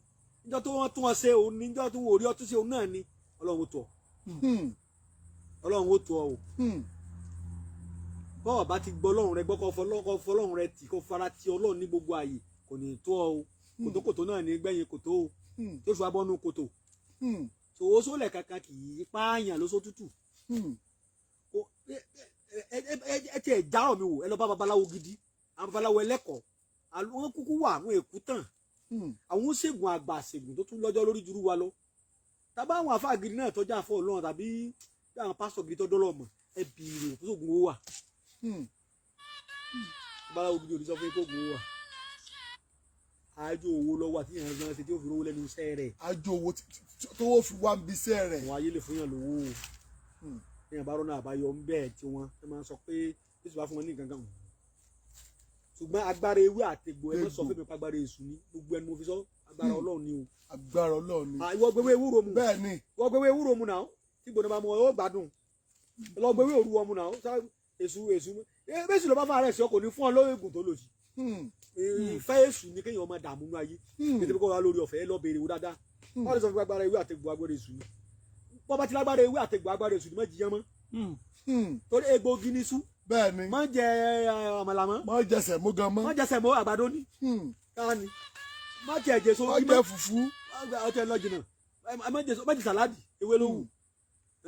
níjọ́ tó wọ́n tún ọ ṣe òun ní níjọ́ tó wọ́n orí ọtún ṣe òun náà ni Ọlọ́run ó tọ́ Ọlọ́run ó tọ́ o bọ́ọ̀ bá ti gbọ́ Ọlọ́run rẹ gbọ́ kọ́ fọlọ́run rẹ tì kó fara ti Ọlọ́run ní gbogbo ààyè kò ní tó ọ o kòtòkòtò náà ní gbẹ̀yìn kòtò o tó fi abọ́nú kòtò tó Osole kankan kì í pààyàn lóṣó tútù ẹ tiẹ̀ já mi wò ẹ lọ bá babaláwo gidi àwọn babaláwo ẹlẹ́kọ̀ọ́ àwọn kúkú wà àwọn èkú tàn àwọn ṣègùn àgbà ṣègùn tó tún lọ́jọ́ lórí jùlọ wa lọ tàbá àwọn àfáà gidi náà tọ́jà àfọ́ Ọlọ́run tàbí bí àwọn pásítọ̀ gidi tọ́jọ́ lọ́mọ ẹ bìrì òkú sóògùn owó wà babaláwo gidi òní sọ fún yín kó ògùn owó wà àjò owó lọ́wọ́ àti ìyàrá gan ṣe tí ó fi rówó lẹ́nu iṣẹ́ rẹ̀ àjò owó tó wọ́n fi wá ń bi iṣẹ́ rẹ̀ wọ́n ayé lè fún yàn lówó èèyàn bá rọ́nà àbáyọ ń bẹ́ẹ̀ tí wọ́n ẹ máa ń sọ pé Jésù bá fún wọn ní nǹkan kan ṣùgbọ́n agbára ewé àtegbò ẹ sọ fún mi pé agbára èṣù ni gbogbo ẹni mo fi sọ agbára Ọlọ́run ni o agbára Ọlọ́run ni ìwọ gbéwé ewúro mu bẹ́ẹ̀ ni ìwọ gbéwé ewúro mu náà tí gbòdò bá mu ọ gbádùn lọ gbéwé òru ọmu náà èṣù bẹ́sù ló bá fà rẹ̀ sí ọkọ̀ ní fún ọ lóògùn tó lò sí ìfẹ́ èṣù ni kéèyàn máa dààmú nínú ayé nítorí kó wà lórí ọ̀fẹ́ lọ béèrè wò dáadáa wọ́n lè sọ fún agbára ewé àtegbò agbára èṣù ni bọ́ bá ti lágbára ewé àtegbò agbára èṣù ni má jiyàn mọ́ torí egbògi ní sú bẹ́ẹ̀ ni má jẹ àmàlà mọ́ má jẹsẹ̀ mú gan mọ́ má jẹsẹ̀ mọ́ àgbàdo ní káàní má jẹ ẹ̀jẹ̀ so má jẹ fùfú ọtẹ lọ jìnnà má jẹ sàláàdì ewé ló wù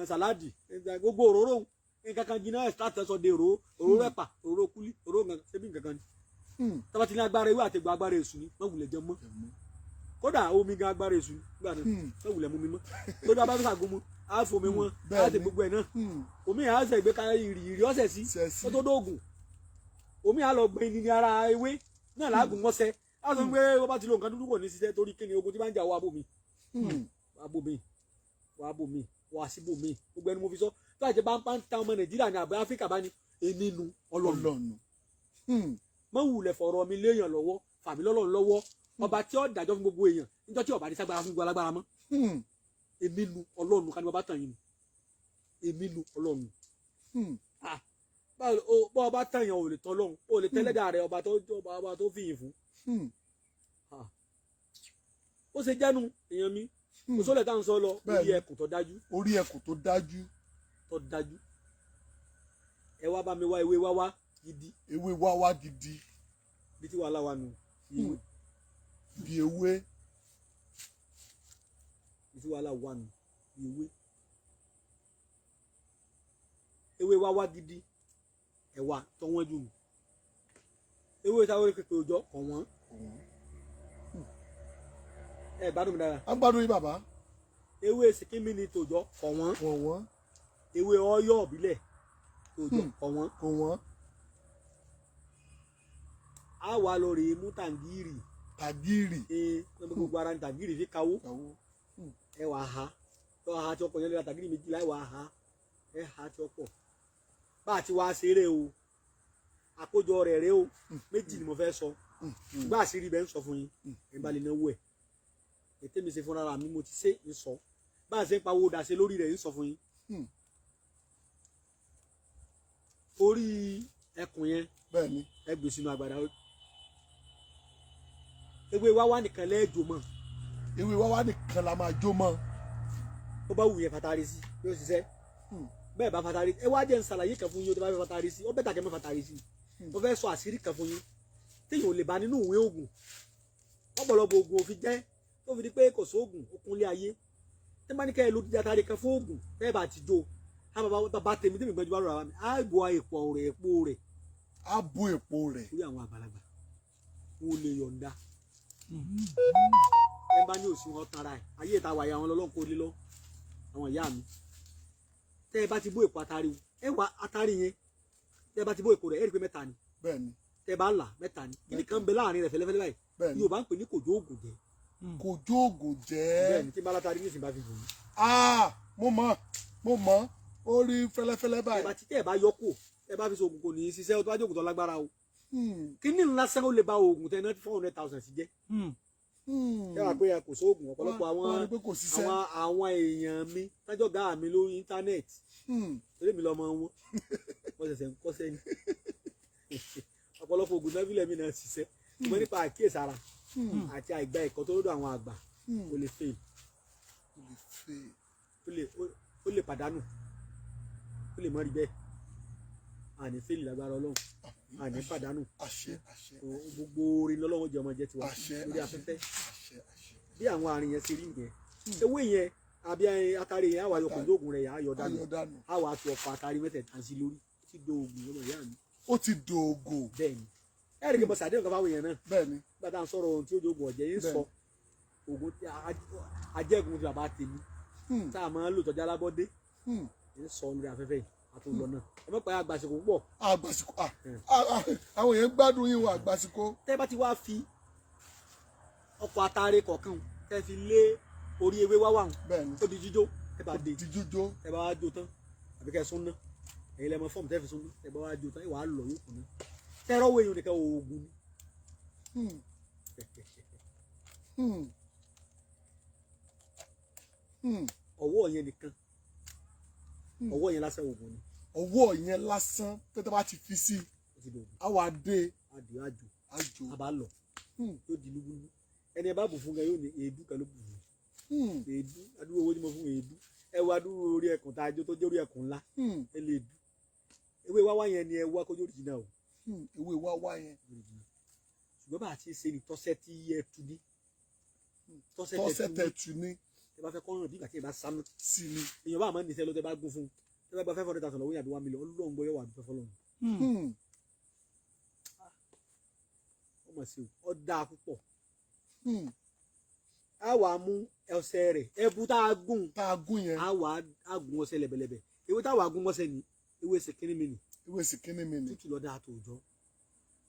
sàláàdì gbogbo òróró nǹkan kan jìnnà extract sọ de òróró ẹ̀pà òróró kúlí òróró nǹkan ṣébí nǹkan kan ni tọ́ba ti ní agbára ewé àtegbò agbára èṣù ni má wulẹ̀ jẹ mọ́ kódà omi gan agbára èṣù nígbà náà má wulẹ̀ mú mi mọ́ tó dá bá tó sàgómọ á fomi wọn á ti gbogbo ẹ̀ náà omi à á sẹ̀ gbé ká ìrì ọ̀sẹ̀ sí ó tó dóògùn omi à lọ gbé ní ara ewé náà láàgùn mọ́sẹ̀ á sọ pé wọ́n bá ti lo nǹkan dúdú kò ní ṣiṣẹ́ torí kíni ogun tí bá ń jà wá bòmí wá síbòmí gbogbo ẹni mo fi sọ tó àjẹ bá ń pa ń ta ọmọ Nàìjíríà ní àbẹ Áfíríkà bá ní èmi nu Ọlọ́run má wulẹ̀ fọ̀rọ̀ mi léèyàn lọ́wọ́ fàmí lọ́lọ́run lọ́wọ́ ọba tí ó dájọ́ fún gbogbo èèyàn níjọ́ tí ọba ní ságbára fún gbogbo alágbára mọ́ èmi lu Ọlọ́run ká ní bàbá tàn yín nù èmi lu Ọlọ́run bọ́ ọba tàn yàn ò lè tán lọ́run ò lè tẹ́lẹ̀dà rẹ̀ ọba tó fìyìn fún ó ṣe jẹ́nu èèyàn mi kò sólẹ̀ tá à ń sọ lọ orí ẹkùn tó dájú ẹ wá bá mi wá ewé wáwá gidi bí tí wàhálà wà nù bí ewé bí tí wàhálà wà nù bí ewé wáwá gidi ẹ̀wà tó wọ́n jù ewé táwọn kékeré òjò kọ̀ wọ́n ẹ gbádùn mi dára. a gbádùn yín bàbá. ewé sikimi ni tòjọ́ kọ̀ wọ́n ewé ọyọ́ ìbílẹ̀ tòjọ́ kọ̀ wọ́n a wà lórí mú tàǹgìrì gbogbo ara ní tàǹgìrì fi kawó ẹ wà ha tó ha tí ọkọ̀ yẹn lè ra tàǹgìrì méjìlá ẹ wà ha ẹ ha tí ọkọ̀ bá a ti wá ṣeré o àkójọ rẹ̀ o méjì ni mo fẹ́ sọ gbá àṣírí bẹ́ẹ̀ ń sọ fún yín ẹ̀ ń bá lè náwó ẹ̀ ètè mi ṣe fúnra mi mo ti ṣe ń sọ bá a ṣe ń pawó dàṣe lórí rẹ̀ ń sọ fún yín orí ẹkùn yẹn ẹ gbé sínú agbada ewé wáwá nìkan lẹ́ẹ̀jọ́ mọ́ ewé wáwá nìkan la máa jó mọ́ ó bá wù yẹn fatari sí yóò ṣiṣẹ́ bẹ́ẹ̀ bá fatari ẹ wá jẹ́ ń ṣàlàyé kan fún yín ó tó bá fẹ́ fatari sí ó bẹ́ẹ̀ tàkẹ́ mọ́ fatari sí mo fẹ́ sọ àṣírí kan fún yín téèyàn ò lè bá nínú ìwé oògùn ọ̀pọ̀lọpọ̀ oògùn òfin jẹ́ tó fi di pé kò sóògùn okunlé ayé tí bá ní kẹ́ ẹ ló dídá tari kan fún oògùn bẹ́ẹ̀ bá ti jó bàbá tèmi gbẹ́jú bá rọra mi á bo èpo rẹ̀ á bo èpo rẹ̀ lórí àwọn àgbàlagbà wọn ò lè yọ̀ǹda ẹ bá ní òsì wọn tara ẹ ayé ìta wàyà wọn lọ́lọ́ kó lé lọ àwọn ìyá mi tẹ́ ẹ bá ti bó èpo atari ẹ wá atari yẹn tẹ́ ẹ bá ti bó èpo rẹ̀ ẹ rí i pé mẹ́ta ni tẹ́ ẹ bá là mẹ́ta ni kíni kan bẹ láàrin rẹ̀ fẹ́lẹ́fẹ́lẹ́ báyìí Yorùbá ń pè ní kòjó ògùn jẹ́ bẹ́ẹ̀ ni tí bá látàrí ní ìsìn bá fi gùn yín. mo mọ̀ ó rí fẹ́lẹ́fẹ́lẹ́ báyìí. tẹ́ ẹ bá yọ kó ẹ bá fi so oògùn kò ní í ṣiṣẹ́ ó tó bá jẹ́ oògùn tó lágbára o kíní ńlá sẹ́wọ́n ó lè ba oògùn tẹ́ ẹ náà 400,000 sí jẹ́ ẹ wà pé kò sóògùn ọ̀pọ̀lọpọ̀ àwọn èèyàn mi tájọ́ gá mi lórí íńtánẹ́ẹ̀tì torí mi lọ́mọ wọn wọ́n ṣẹ̀ṣẹ̀ ń kọ́ṣẹ́ ni ọ̀pọ̀lọpọ̀ oògùn náà fílẹ̀ mi náà ṣiṣẹ́ ṣùgbọ́n nípa àkíyèsára àti àìgbà ẹ̀kọ́ tó lọ́dọ̀ àwọn àgbà ó lè fail ó lè pàdánù ó lè mọ́ rí bẹ́ẹ̀ àní fail lágbára Ọlọ́run àní pàdánù gbogbo orin lọ́lọ́run jẹ́ ọmọ jẹ́ tiwa lórí afẹ́fẹ́ bí àwọn àrùn yẹn ṣe rí nìyẹn ewé yẹn àbí atari yẹn àwa yọkùn lóògùn rẹ̀ yà á yọ dànù àwa àti ọkọ̀ atari mẹ́tẹ̀ẹ̀ta sí lórí ó ti do oògùn ọmọ ìyá mi. ó ti do oògùn. bẹ́ẹ̀ni ẹ̀rì kí n bọ sàdé nǹkan fáwọn èèyàn náà. bẹ́ẹ̀ni. gbàtà ń sọ̀rọ̀ ohun tí ó jogun ọ̀jẹ̀ yín sọ oògùn ajẹ́gun ti bàbá tèmi tá a máa ń lò tọ́jú alábọ́dé ń sọ lórí afẹ́fẹ́ yìí àtúntò náà ẹ mọ̀ pé àgbàsìkò púpọ̀. àgbàsìkò àwọn èèyàn gbádùn yín wọ àgbàsìkò. tẹ́ bá ti wá fi ọkọ̀ atare kọ̀ọ̀kan tẹ́ fi lé orí ewé wá wà ó di jíjó ẹ bá dé ẹ bá wá jó tán àbí kẹ́ sún náà ẹ̀yin lẹ́mọ fọ́ọ̀mù tẹ́ fi sún náà ẹ bá wá jó tán ẹ wàá lọ yóò kùn náà tẹ́rọ wo èèyàn nìkan oògùn ni ọwọ́ yẹn nìkan ọwọ́ yẹn lásán oògùn ni ọwọ́ yẹn lásán tẹ́tẹ́ bá ti fi sí àwọn adé àjò àbálọ̀ yóò di lúgbúlú ẹni ẹ bá bù fún gan yóò ní èédú kan ló bù fún èédú adúrú owó ni mo fún èédú ẹ wá adúrú orí ẹkùn tá a jó tó jẹ́ orí ẹkùn ńlá ẹ lè dú ewé wáwá yẹn ni ẹ wá kójú òrìjìnà o ewé wáwá yẹn ṣùgbọ́n bá a ti ṣe ni tọ́sẹ̀ tí ẹ tu ní tọ́sẹ̀ tẹ tu ní ẹ bá fẹ́ kọ́ràn bí ìgbà tí ẹ bá sáná sí ni èèyàn bá àmọ́ níṣẹ́ ló tẹ bá gún fún tẹ bá gba 500,000 lọ́wọ́ yàbí 1 million Ọlọ́run gbọ́ yẹ wà dúpẹ́ fọlọ́run ó mà sí o ó dáa púpọ̀ a wà á mú ọṣẹ rẹ̀ ẹbu tá a gún yẹn a wà á gún ọṣẹ lẹ̀bẹ̀lẹ̀bẹ̀ ewé tá a wà á gún ọṣẹ ni ewé ṣèkínní mi ni tútù lọ́dà tòòjọ́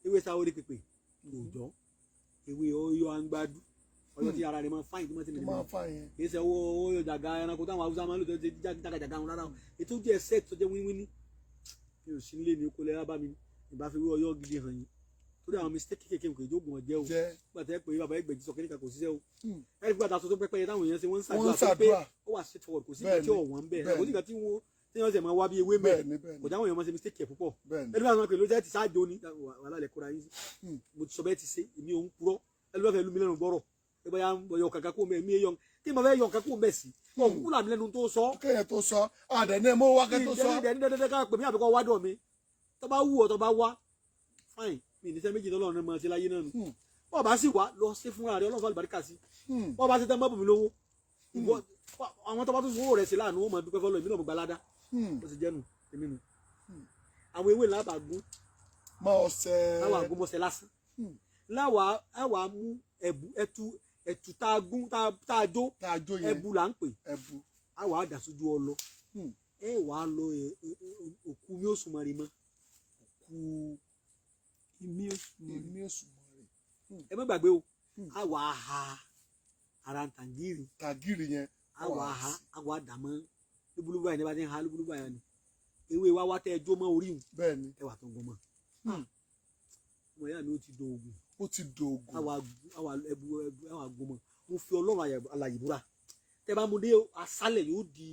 ewé sáwórí pípé tòòjọ́ ewé ọyọ àǹgbádú ọyọ tí ara rẹ̀ máa fáyìn tí wọ́n ti nìyẹn kì í ṣe owó ọyọ jàgà ẹranko táwọn Haúsá máa ń lò tó ti jàgàjàgà wọn rárá ètò jẹ́ ẹsẹ̀ tó jẹ́ wíwíní mi ò sí nílé ní okòó lẹ́yìn bá mi ìbá fi wé ọyọ gidi hàn yín torí àwọn mistake kékeré kò jogun ọjẹ o nígbà tẹ́ pé bàbá Egbeji sọ kíníkà kò ṣiṣẹ́ o ẹ̀rí gbàdá sọ tó pẹ́pẹ́ táwọn èèyàn ṣe wọ́n ń ṣàdúrà pé ó wà straight forward kò sí ìgbà tí ọ̀wọ́n ń bẹ̀ kò sí ìgbà tí wọ́n ṣe máa wá bí ewé mẹ́ kò jáwọn èèyàn máa ṣe mistake ẹ̀ púpọ̀ ẹni bá sọ pé ló jẹ́ ti ṣáàjò ní wàhálà lẹ̀ kóra yín mo ti sọ bẹ́ẹ̀ ti ṣe èmi ò ń purọ́ ẹni bá fẹ́ lu mi lẹ́nu gbọ́rọ̀ ẹ bá yọ kàkà kó mẹ́ mi yọ kí n bá fẹ́ yọ kàkà kó mẹ́ sí ọ̀ kúkú làmì lẹ́nu tó sọ. kéèyàn tó sọ àdẹ̀nẹ́ mọ́ wákẹ́ tó sọ. ìdẹ́ni ká pè mí àbíkọ́ wádọ̀ mi tó bá wù ọ́ tó bá wá fine mi ní sẹ́ méjì lọ́lọ́run máa ṣe láyé náà nù bọ́ọ̀ bá sì wá lọ sí fúnra rẹ ọlọ́run àlùbáríkà sí bọ́ọ̀ bá sì tẹ́ mọ́bù mi lówó àwọn tó bá tún fowó rẹ̀ sí láàánú ó máa dúpẹ́ fọlọ́ ìbí náà mo gbalada ó sì jẹ́nu èmi nù àwọn ewé ńlá bá gún láwa gún mọ́sẹ̀ lásán láwa mú ẹ̀tù tá a gún tá a jó ẹbu là ń pè àwa dà sójú ọlọ ẹ wàá lọ òkú mi ò sùnmọ́ rí mọ́ òkú ìmí òsùnmọ́rè ẹ má gbàgbé o a wà á ha ara tàgìrì yẹn a wà á ha a wà á dà mọ́ lúbúlúbú báyìí ní bá ti ń ha lúbúlúbú báyìí ni ewé wa wá tẹ ẹjọ́ mọ́ orí bẹ́ẹ̀ ni ẹ wà tó ń gbọmọ ọmọ ìyá mi ó ti do oògùn a wà gbọmọ mo fi Ọlọ́run alàyè búra tẹ bá mo dé aṣálẹ̀ yóò di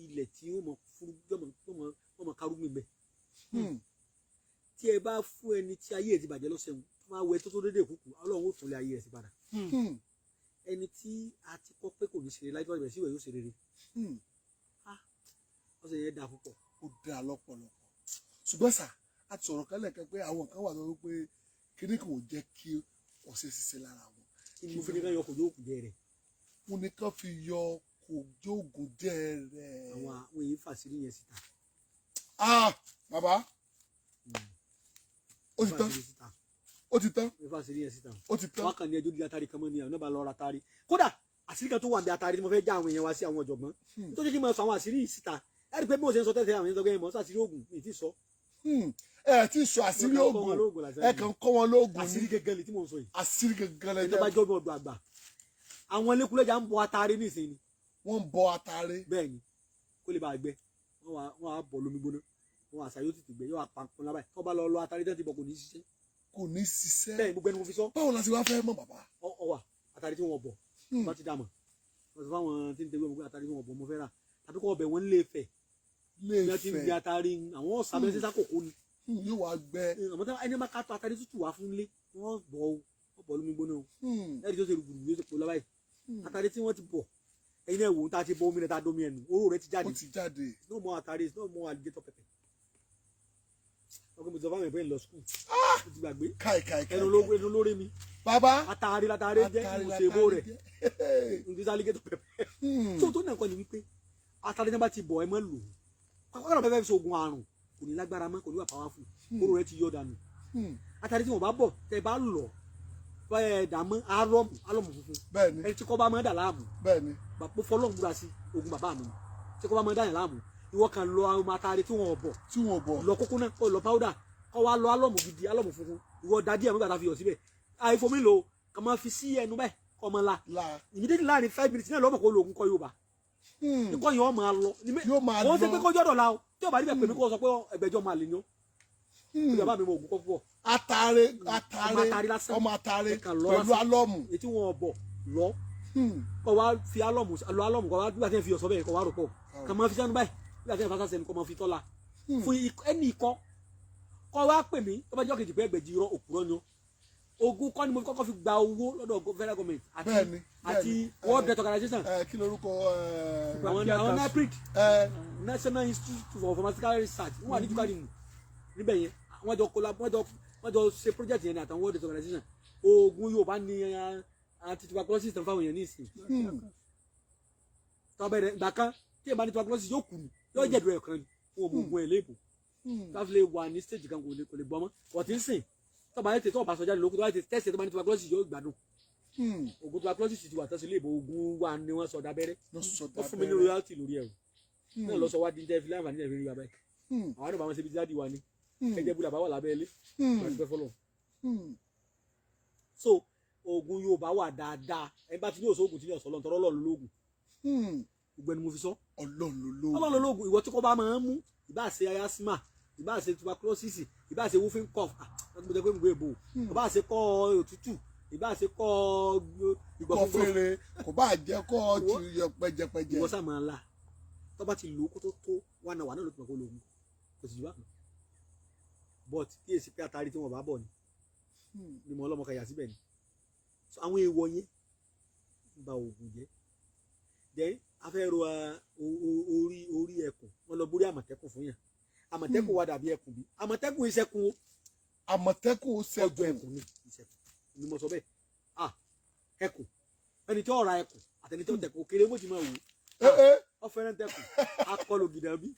ilẹ̀ tí ó mọ fún ọmọ kárúgbìn bẹ́ẹ̀ tí ẹ bá fún ẹni tí ayé ẹ ti bàjẹ́ lọ́sẹ̀ wọn tó máa wẹ tó dédé òkùnkù Ọlọ́run ó tún lé ayé rẹ̀ sí padà ẹni tí a ti kọ́ pé kò ní ṣeré láìpẹ́ ìbẹ̀rẹ̀ sí ìwẹ̀ yóò ṣe rere ọ̀sẹ̀ yẹn dáa púpọ̀. ó dáa lọ́pọ̀lọpọ̀ ṣùgbọ́n sà a ti sọ̀rọ̀ kálẹ̀ kan pé àwọn kan wà lọ́wọ́ pé kíní kò jẹ́ kí ọ̀sẹ̀ ṣiṣẹ́ lára wọn. mo fi ní ká yọ kò jókòó jẹ rẹ̀. mo ní ká fi yọ kò jókòó jẹ rẹ̀. àwọn èyí fàṣírí yẹn síta. bàbá ó ti tán ó ti tán ó ti tán. wọn kàn ní ẹjọ́ di atari kan mọ́ ni àwọn náà bá lọ ra atari kódà àṣírí kan tó wà ní atari tí mo fẹ́ já àwọn èèyàn wá sí àwọn ọ̀jọ̀gbọ́n tó jẹ́ kí n máa sọ àwọn àṣírí yìí síta ẹ rí i pé bí mo ṣe ń sọ tẹ́tẹ́ àwọn èèyàn sọ pé mo sọ àṣírí oògùn mi ti sọ. ẹ ti sọ àṣírí oògùn ẹ kàn kọ́ wọn lóògùn ni àṣírí gẹ́gẹ́ ni tí mo ń sọ yìí. àṣírí gẹ́gẹ́ lẹ́jọ́ ìjọba jọ́ bí ọdún àgbà àwọn elékúlẹ́jà ń bọ atari nísìnyí. wọ́n ń bọ atari. bẹ́ẹ̀ ni kó lè bá a gbẹ wọ́n á bọ̀ lómi gbóná wọ́n àṣà yóò tètè gbẹ yóò pàǹpọ̀n lábàá tó bá lọ atari tẹ́ ti bọ̀ kò ní ṣiṣẹ́. kò ní ṣiṣẹ́. bẹ́ẹ̀ gbogbo ẹni mo fi sọ. báwo la ti wá fẹ́ mọ̀ bàbá. ọwà atari tí wọ́n bọ̀ bá ti dà mọ̀ wọ́n sọ fáwọn tí ń tẹ̀wé ọmọ atari tí wọ́n bọ̀ mo fẹ́ rà tàbí kọ́ ọbẹ̀ wọn lè fẹ̀ ní ti ń gbé atari àwọn ọ̀sàbẹ̀ sísá kòkó ni. yóò wá gbẹ. àmọ́ tí ẹni máa ká tó atari tútù wá fún ilé wọ́n bọ̀ lómi gbóná o ẹ̀rí tó ṣe rúgbùrù yóò ṣe pò lọ́wọ́ yìí atari tí wọ́n ti bọ̀ ẹ̀yin náà wò ó tá a ti bọ omi rẹ̀ tá a domi ẹ̀nu oró rẹ̀ ti jáde. ó ti jáde. no more atari no more alligator pepper. ọkọ mi sọ fáwọn ẹ̀fọ́ yẹn lọ skul. ó ti gbàgbé ẹnu lórí mi. bàbá atari jẹ́ ìmùsèbó rẹ̀ nítorí alligator pepper. tó náà kọ́ ni wípé atari náà bá ti bọ̀ ẹ mọ́ lò ó kọ́kọ́ náà fẹ́ẹ́ fi ṣoògùn àrùn kò ní lágbára mọ́ kò ní wà powerful oró rẹ̀ ti yọ dànù. atari tí wọ́n bá bọ̀ tẹ́ bá lọ dàmú alọ́mù funfun ẹni tí kò bá máa dà láàmú bàbá fọlọ́n búra sí ogun bàbá mi tí kò bá máa dà yẹn láàmú ìwọ kan lọ àwọn atari tí wọn bọ̀ lọ kókó náà kọ lọ páwùdà kọ wá lọ alọ́mù gidi alọ́mù funfun ìwọ dadi ẹ̀mú gbàtà fi yọ síbẹ̀ àìfomi lò kà máa fi sí ẹnu bẹ́ẹ̀ kọ́ máa la ìyídéjì láàrin 5 minutes náà lọ́mọ̀ kó lo oògùn kọ Yorùbá ikọ́ yẹn wọ́n máa lọ wọ́n ti pé kọjọ́ dọ̀ la o tí ọba níbẹ̀ pè mí kó sọ pé ẹgbẹ́jọ́ máa lè yan ìjọba mi mọ oògùn kọ́ púpọ̀ atare ọmọ atare pẹ̀lú alọ́mù ètí wọn bọ̀ lọ kọ wá fi alọ́mù kọ wá nígbà tí wọn fi ọ̀sọ́ bẹ́ẹ̀ kọ wá rò pọ̀ kà máa fi sẹ́nu báyìí nígbà tí wọn fásitì sẹ́nu kọ máa fi tọ́la fún ẹnì ikọ́ kọ wá pè mí tó bá jọ́ kejì pé Egbeji irọ́ òpùrọ́ ni ogun kọ́ ni mo fi kọ́kọ́ fi gba owó lọ́dọ̀ federal government àti World Health Organization kí lorúkọ àwọn NIPRID National Institute for Pharmaceutical Research wọ́n wà ní jùkárì nù níbẹ̀ yẹn wọ́n jọ ṣe project yẹn ní àtàwọn World Health Organization oògùn Yorùbá ní anti-tuberculosis tán fáwọn èèyàn ní ìsìn tọ́bẹ̀rẹ̀ ìgbà kan tí èèyàn bá ní tuberculosis yóò kù ní yóò jẹ̀dù ẹ̀ kan ní wọn ò mú oògùn ẹ̀ léèbù káfílẹ̀ wà ní stage kan kò lè gbọ́ mọ́ wọ́n ń sìn tọ́ba yẹn tètè ọ̀bà sọjá lókùn tó bá ti tẹ́sí tó bá ní tuberculosis yóò gbádùn oògùn tuberculosis ti wà tẹ́sí léèbù oògùn wa ni wọ́n sọ dábẹ́rẹ́ wọ́n fún mi ní royalty lórí ẹ̀rù náà lọ sọ wá dín jẹ́ fi láǹfààní ẹ̀rí rí bàbá yìí àwọn àdùnbà wọn ṣe bí jáde wa ni ẹjẹ búlà bá wà lábẹ́ ilé àdúgbò fọlọ. so oògùn Yorùbá wà dáadáa ẹni bá ti ní òṣogùn tí ní ọ̀sán lọ́n tọrọ Ọlọ́run lóògùn gbogbo ẹni mo fi sọ Ọlọ́run lóògùn ìwọ tí kò bá máa ń mú ìbá ṣe ayásímà ìbá ṣe tuberculosis ìbá ṣe whooping cough láti mo jẹ́ pé mo gbé ìbò ìbá ṣe kọ́ òtútù ìbá ṣe kọ́ ìgbọ̀fẹ́rẹ́ kò bá jẹ́ kọ́ ti yọ pẹjẹpẹjẹ. ìwọ sáà máa la tó bá ti lò ó kó tó tó 1 hour náà ló ti mọ̀ kó lò ó kò sì jù bá kan but kí èsì pé àtàrí tí wọ́n bá bọ̀ ni mo ọlọ́mọ kẹyà síbẹ̀ ni àwọn èèwọ̀ yẹn ba oògùn jẹ́ then a fẹ́ ro orí ẹkùn wọn lọ borí àmọ̀tẹ́kùn fún yàn àmọ̀tẹ́kùn wa dàbí ẹkùn bí àmọ̀tẹ́kùn ìṣẹ́kùn o àmọ̀tẹ́kùn ọjọ́ ẹkùn ni ìṣẹ́kùn ni mo sọ bẹ́ẹ̀ ẹkùn ẹni tí ó ra ẹkùn àtẹni tí ó tẹkùn kéré bó ti máa wò ó fẹ́ràn tẹkùn akọlù gìdá bí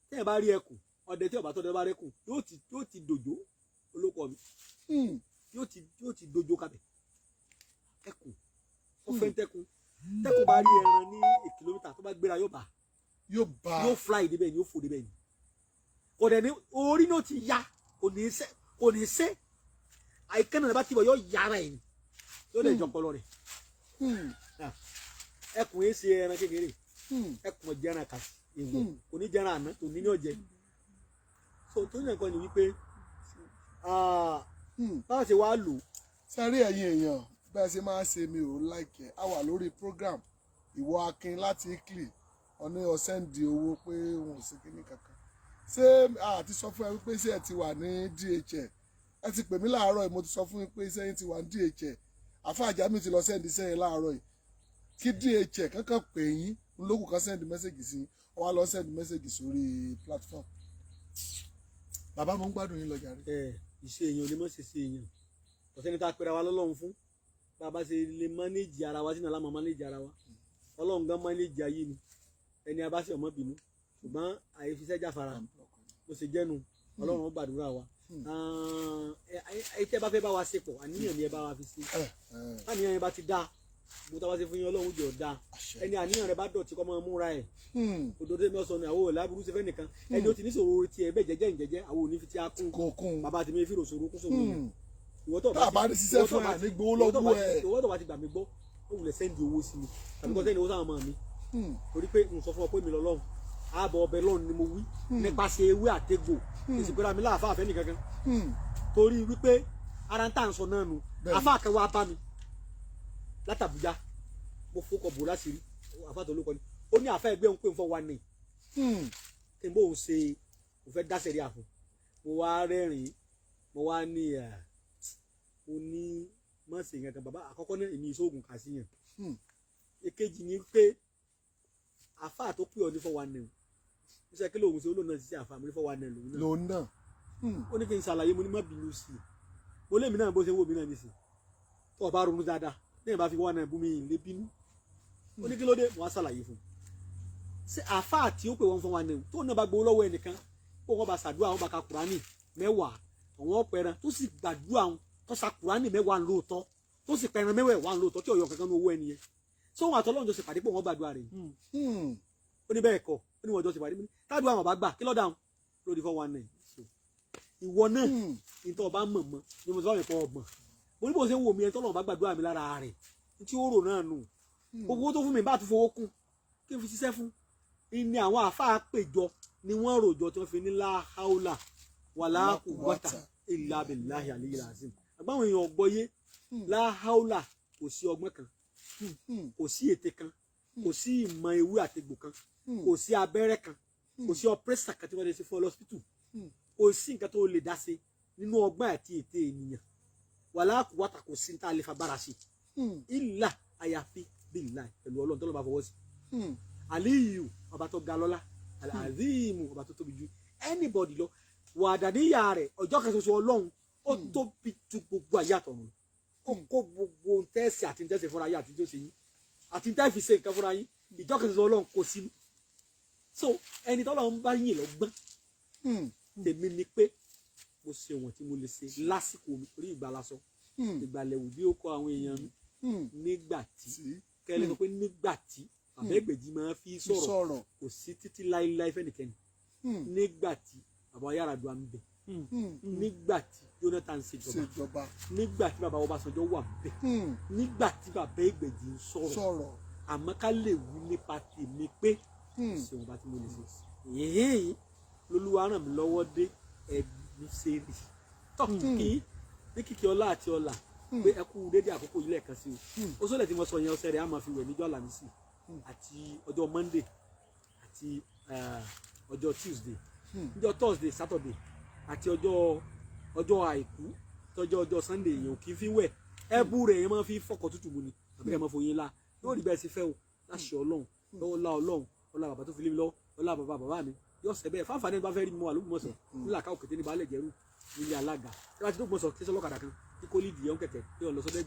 tí ẹ bá rí ẹkùn ọdẹ tí ọba tó dẹ bá rẹkùn yóò ti dòjó olóko mi yóò ti dòjó kabẹ̀ ẹkùn ó fẹ́ tẹkùn bá rí ẹran ní 1 kìlómítà tó bá gbéra yóò fly débẹ̀ ni yóò fò débẹ̀ ni kò dẹ̀ ní orí náà ti ya kò ní sẹ́ àìkánná rẹ̀ bá ti bọ̀ yóò yára ẹ̀ ni yóò lè jọpọlọ rẹ̀ ẹkùn yẹn ṣe ẹran kékeré ẹkùn ọ̀jẹ̀ran kàṣí ìwọ̀n kò ní jẹran àná tó ní ọ̀jẹ̀ so tó yẹ kọ́ ni wípé báwo ṣe wá lò. sẹ́rí ẹ̀yin èèyàn bẹ́ẹ̀ ṣe máa ń ṣe mi ò láìkẹ́ a wà lórí program ìwọ Akin láti Italy ọ̀ní ọ̀sẹ́ǹdì owó pé wọn ò sí kíní kankan ṣé àti sọ fún ẹ wípé ṣé ẹ ti wà ní DHL ẹ ti pè mí láàárọ̀ yìí mo ti sọ fún yín pé ṣé yín ti wà ní DHL àfáàjà mi ti lọ sẹ́ǹdì sẹ́yìn láàárọ̀ yìí kí DHL kankan pè yín lókù kan sẹ́ǹdì mẹ́sẹ̀gì sí ọ wá lọ sẹ́ǹdì mẹ́sẹ̀gì sórí platform bàbá mo ń gbádùn yín lọ jàre. ìṣe èèyàn ò lè mọ̀ ṣe ṣe èèyàn ọ̀sẹ́ni tá a pera wa lọ́lọ́run fún bàbá ṣe lè mánéjì ara wa sínú alámọ̀ mánéjì ara wa ọlọ́run gan mánéjì ayé ni ẹni abáṣẹ ọmọ bínú ṣùgbọ́n àìfiṣẹ́ jáfara ó ṣe jẹ́nu ọlọ́run ó gbàdúrà wa tẹ́ bá fẹ́ bá wa ṣe pọ̀ àníyàn ni ẹ bá wa fi ṣe àníyàn yẹn bá ti dáa mo tá a bá ṣe fún yín ọlọ́run jẹ́ ọ̀dà ẹni àníyàn rẹ bá dọ̀tí kọ́ máa múra ẹ̀ òdòdó mi ọ̀sán ni àwọn ò láburú ṣe fẹ́ nìkan ẹni ó ti ní sòro tiẹ̀ bẹ́ẹ̀ jẹ́jẹ́ ìjẹ́jẹ́ àwọn ò ní fi ti á kún bàbá àti mi fi rò sòro kún sòro yẹn bá ní ṣiṣẹ́ fún ẹ̀ ní gbowó lọ́wọ́ ẹ̀. ìwọ́n tó bá ti gbà mí gbọ́ ó wulẹ̀ sẹ́ndì owó sí mi tàbí kọ́ sẹ́ndì owó sáwọn ọmọ mi torí pé n sọ fún ọ pé mi lọ́lọ́run ààbọ̀ ọbẹ̀ lọ́run ni mo wí nípasẹ̀ ewé àtegbò èsì pé mi láàfáà fẹ́ nìkankan torí wípé ara ń tà ń sọ náà nu afá kan wá bá mi látàbújá mo fọkọ̀ bò láṣìírí afá tó lóko ni ó ní àfá ẹgbẹ́ òun pé n fọ́ wa ní kí n bó òun ṣe òun fẹ́ dáṣẹ̀ rí àfọ̀ mo wá rẹ́rìn-ín mo wá ní ó ní má ṣe nǹkan kan bàbá àkọ́kọ́ náà èmi ìṣòògùn kà sí yàn èkejì ni pé àfáà tó pè ọ ní 419 ó ṣe kí lóògùn sí olóòna sí àfáà mo ní 419 lòun náà ó ní kí n ṣàlàyé mo ní má bínú sí i mo lé mi náà bó ṣe wò mí náà nísìn tó o bá ronú dáadáa lẹ́yìn bá fi 419 bú mi lé bínú ó ní kí ló dé mo wá ṣàlàyé fún un ṣé àfáà tí ó pè wọ́n 419 tó náà bá gbowó lọ́wọ́ ẹnìkan kó wọ́n bá ṣàdúrà wọn bá ka Kùránì 10 àwọn ọ̀pẹ̀rẹ̀ tó sì gbàdúrà wọn tó sa Kùránì 10 lóòótọ́ tó sì pẹ̀rẹ̀ 10 lóòótọ́ tí ọ̀yọ́ kankan ní owó ẹni yẹn tí wọn àtọ́lọ́run jọ sì pàdé pé wọ́n gbàdúrà rẹ̀ ó ní bẹ́ẹ̀ kọ́ ó ní wọ́n jọ sì pàdé tádùá àwọn bá gbà kí lọ́dà lórí 419 ìwọ náà ní tó ọba mọ̀ mọ́ ni mo sọ yẹn pọ̀ ọgbọ̀n mo ní bó ṣe ń wò mí ẹni tọ́lọ́run bá gbàdúrà mi lára rẹ̀ tí ó rò náà nù owó tó fún mi bá tún fowó kún kí n fi ṣiṣẹ́ fún ní àwọn àáfàá péjọ ni wọ́n ròjọ tí wọ́n fi ní láháúlà wàlá quwwata illa billahi aliyil azim àgbáwọn èèyàn gbọ́yé láháúlà kò sí ọgbọ́n kan kò sí ète kan kò sí ìmọ̀ ewé àtegbò kan kò sí abẹ́rẹ́ kan kò sí ọpẹ́sà kan tí wọ́n lè ṣe fún ọ lọ́sítù kò sí nǹkan tó lè dá ṣe nínú ọgbọ́n àti ète ènìyàn wàlá quwwata kò sí ní tá a lè fagbára ṣe ìlà àyàfi billahi pẹ̀lú ọlọ́run tó lọ́ bá fọwọ́ sí aliyu ọba tó ga lọ́lá alazimu ọba tó tóbi ju anybody lọ wàdàníyà rẹ̀ ọjọ́ kan ṣoṣo ọlọ́run ó tóbi ju gbogbo ayé àtọ̀run ó kó gbogbo tẹ́sí àti tẹ́sí fúnra yín àti tẹ́sí yín àti tẹ́sí fi ṣe nǹkan fúnra yín ìjọ kan ṣoṣo ọlọ́run kò sínú so ẹni tọ́lọ́run bá yìn lọ́gbọ́n tèmi ni pé mo ṣe wọ̀n tí mo lè ṣe lásìkò mi orí ìgbà lásán ìgbàlẹ̀wò bí ó kọ àwọn èèyàn mi nígbà tí kẹ́lẹ́ sọ pé nígbà tí bàbá Ẹgbẹ̀jì máa fi sọ̀rọ̀ kò sí títí láíláí fẹ́nìkẹ́ni nígbà tí bàbá Yar'Adua ń bẹ nígbà tí Jonathan ṣèjọba nígbà tí bàbá Ọbásanjọ́ wà bẹ nígbà tí bàbá Ẹgbẹ̀jì ń sọ̀rọ̀ àmọ́ ká lè wí nípa tèmi pé ṣé wọn bá tí mo lè ṣe lolúwa ràn mí lọ́wọ́ dé ẹ̀mí sẹ́rì tọ́kì ní kìkì ọlá àti ọlà pé ẹ kú dédé àkókò yìí lẹ́ẹ̀kan sí o Osole tí mo sọ yẹn ọ̀sẹ̀ rẹ̀ á máa fi wẹ̀ níjọ́ Àlàmísì àti ọjọ́ Monday àti ọjọ́ Tuesday níjọ́ Thursday Saturday àti ọjọ́ àìkú tọjọ́ ọjọ́ Sunday èèyàn kì í fi wẹ̀ ẹbú rẹ̀ yẹn máa fi fọkọ̀ tútù mu ni àbí ẹ̀ máa fòye ńlá yóò rí bẹ́ẹ̀ sí fẹ́ o láṣẹ Ọlọ́run lọ́wọ́ ńlá Ọlọ́run ọlá bàbá tó fi lé mi lọ́wọ́ ọlá bàbá mi yóò ṣẹ bẹ́ẹ̀ fáfáà ní bá fẹ́ rí mi wà l'Ógbómọ̀ṣọ́ nílà ká òkété ní baálẹ̀ jẹ́rú nílé alága ẹ bá ti l'Ógbómọ̀ṣọ́ kí sọ́lọ́kadà kan ní kó lídìí ẹ̀ ń kẹ̀kẹ́ ní ọ̀lọ́sọ́dọ̀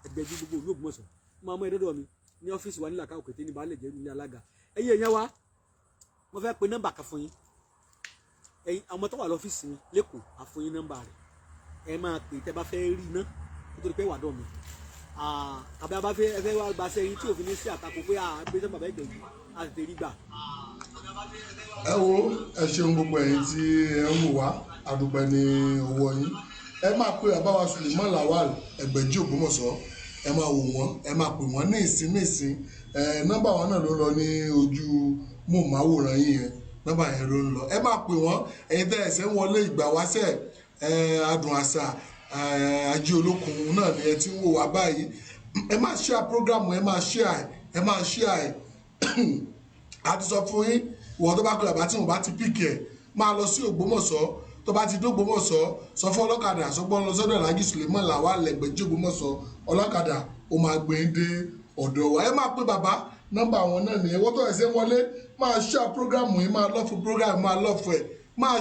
Ẹgbẹ̀jì gbogbo ìlú Ògbómọ̀ṣọ́ máa mọ ẹ̀dọ́dọ̀ mi ní ọ́fíìsì wa nílà ká òkété ní baálẹ̀ jẹ́rú nílé alága ẹ̀yin èèyàn wa mo fẹ́ pe nọ́mbà kan fún yín ẹ̀yin àwọn tó wà lọ́fíìsì mi lẹ́kọ̀ọ́ àfún yín nọ́mbà rẹ̀ ẹ máa pè tẹ́ bá fẹ́ rí iná nítorí pé wà dọ̀ mi àbí a bá fẹ́ wá gbaṣẹ́ yín tí òfin ní sí àtakò pé àgbẹ̀sẹ̀ bàbá Ẹgbẹ̀jì á ti rí gbà. ẹ wo ẹ ṣeun gbogbo ẹ̀yin tí ẹ ń wò wá àdúpẹ́ ní owó yín ẹ máa pe àbáwá Suleiman Lawal Egbeji Ogbomoso ẹ máa wò wọ́n ẹ máa pè wọ́n ní ìsín nọ́mbà wọn náà ló lọ ní ojú mọ̀máwòrán yín yẹn nọ́mbà yẹn ló ń lọ ẹ máa pè wọ́n ẹ̀yin tẹ́ ẹ̀sẹ̀ ń wọlé ìgbà wáṣẹ̀ adùn àṣà ajé olókun náà ni ẹ ti ń wò wá báyìí ẹ máa share program ẹ máa share a ti sọ fún yín ìwọ tó bá kọ àbá tí wọn bá ti píkì ẹ máa lọ sí Ògbómọ̀ṣọ́ tó bá ti dógbómọ̀ṣọ́ sọ fún ọlọ́kadà sọgbọ́n lọ sọ́dọ̀ Alhaji Suleiman Lawal Egbeji Ogbomoso ọlọ́kadà ó máa gbé ń dé ọ̀dọ̀ wa ẹ máa pé bàbá nọ́mbà wọn náà nìyẹn wọ́n tó ẹ̀sẹ̀ wọlé máa share program yìí máa lọ́fù program máa lọ́fù ẹ̀ máa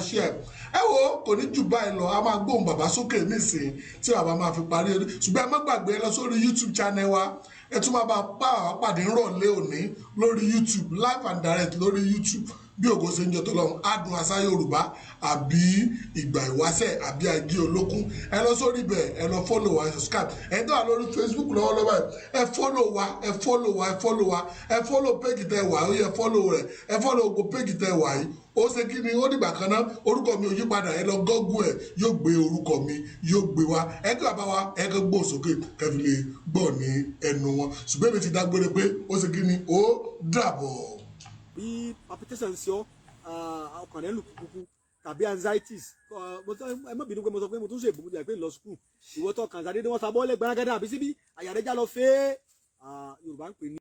share ẹ wo kò ní jù báyìí lọ a máa gbóhùn bàbá sókè nísìnyí tí bàbá máa fi parí ṣùgbọ́n ẹ má gbàgbé ẹ lọ sórí YouTube channel wa ẹ tún máa bá àwọn pàdé ńrọ̀lẹ́ òní lórí YouTube live and direct lórí YouTube bí ògo ṣe ń jọ tọ́lọ́run adùn àṣà Yorùbá àbí ìgbà ìwáṣẹ̀ àbí ajé olókun ẹ lọ sórí ibẹ̀ ẹ lọ follow wa ẹ subscribe ẹ tó wà lórí Facebook lọ́wọ́lọ́wọ́ ẹ follow page tẹ wà ó yẹ follow rẹ ẹ follow gbogbo page tẹ wà yìí ó ṣe kí ni ó dìgbà kan náà orúkọ mi ò yí padà ẹ lọ gọ́gùn ẹ yóò gbé orúkọ mi yóò gbé wa ẹ kí bàbá wa ẹ kí gbóhùn sókè kẹfì lè gbọ́ ní ẹnu wọn ṣùgbọ́n èmi ti dágbére pé ó ṣe kí ni ó dàbọ̀. Bí palpitation sí ọ ọkàn rẹ lù kúkú tàbí anxieties ẹ má bínú pé mo sọ pé mo tún ṣe ìbùkún jẹ pé lọ sùkúù ìwọ tó kàn sáré wọn sábọ lẹgbẹrẹ gẹdẹ àbí síbí àyà rẹ já lọ fẹ Yorùbá ń pè ní.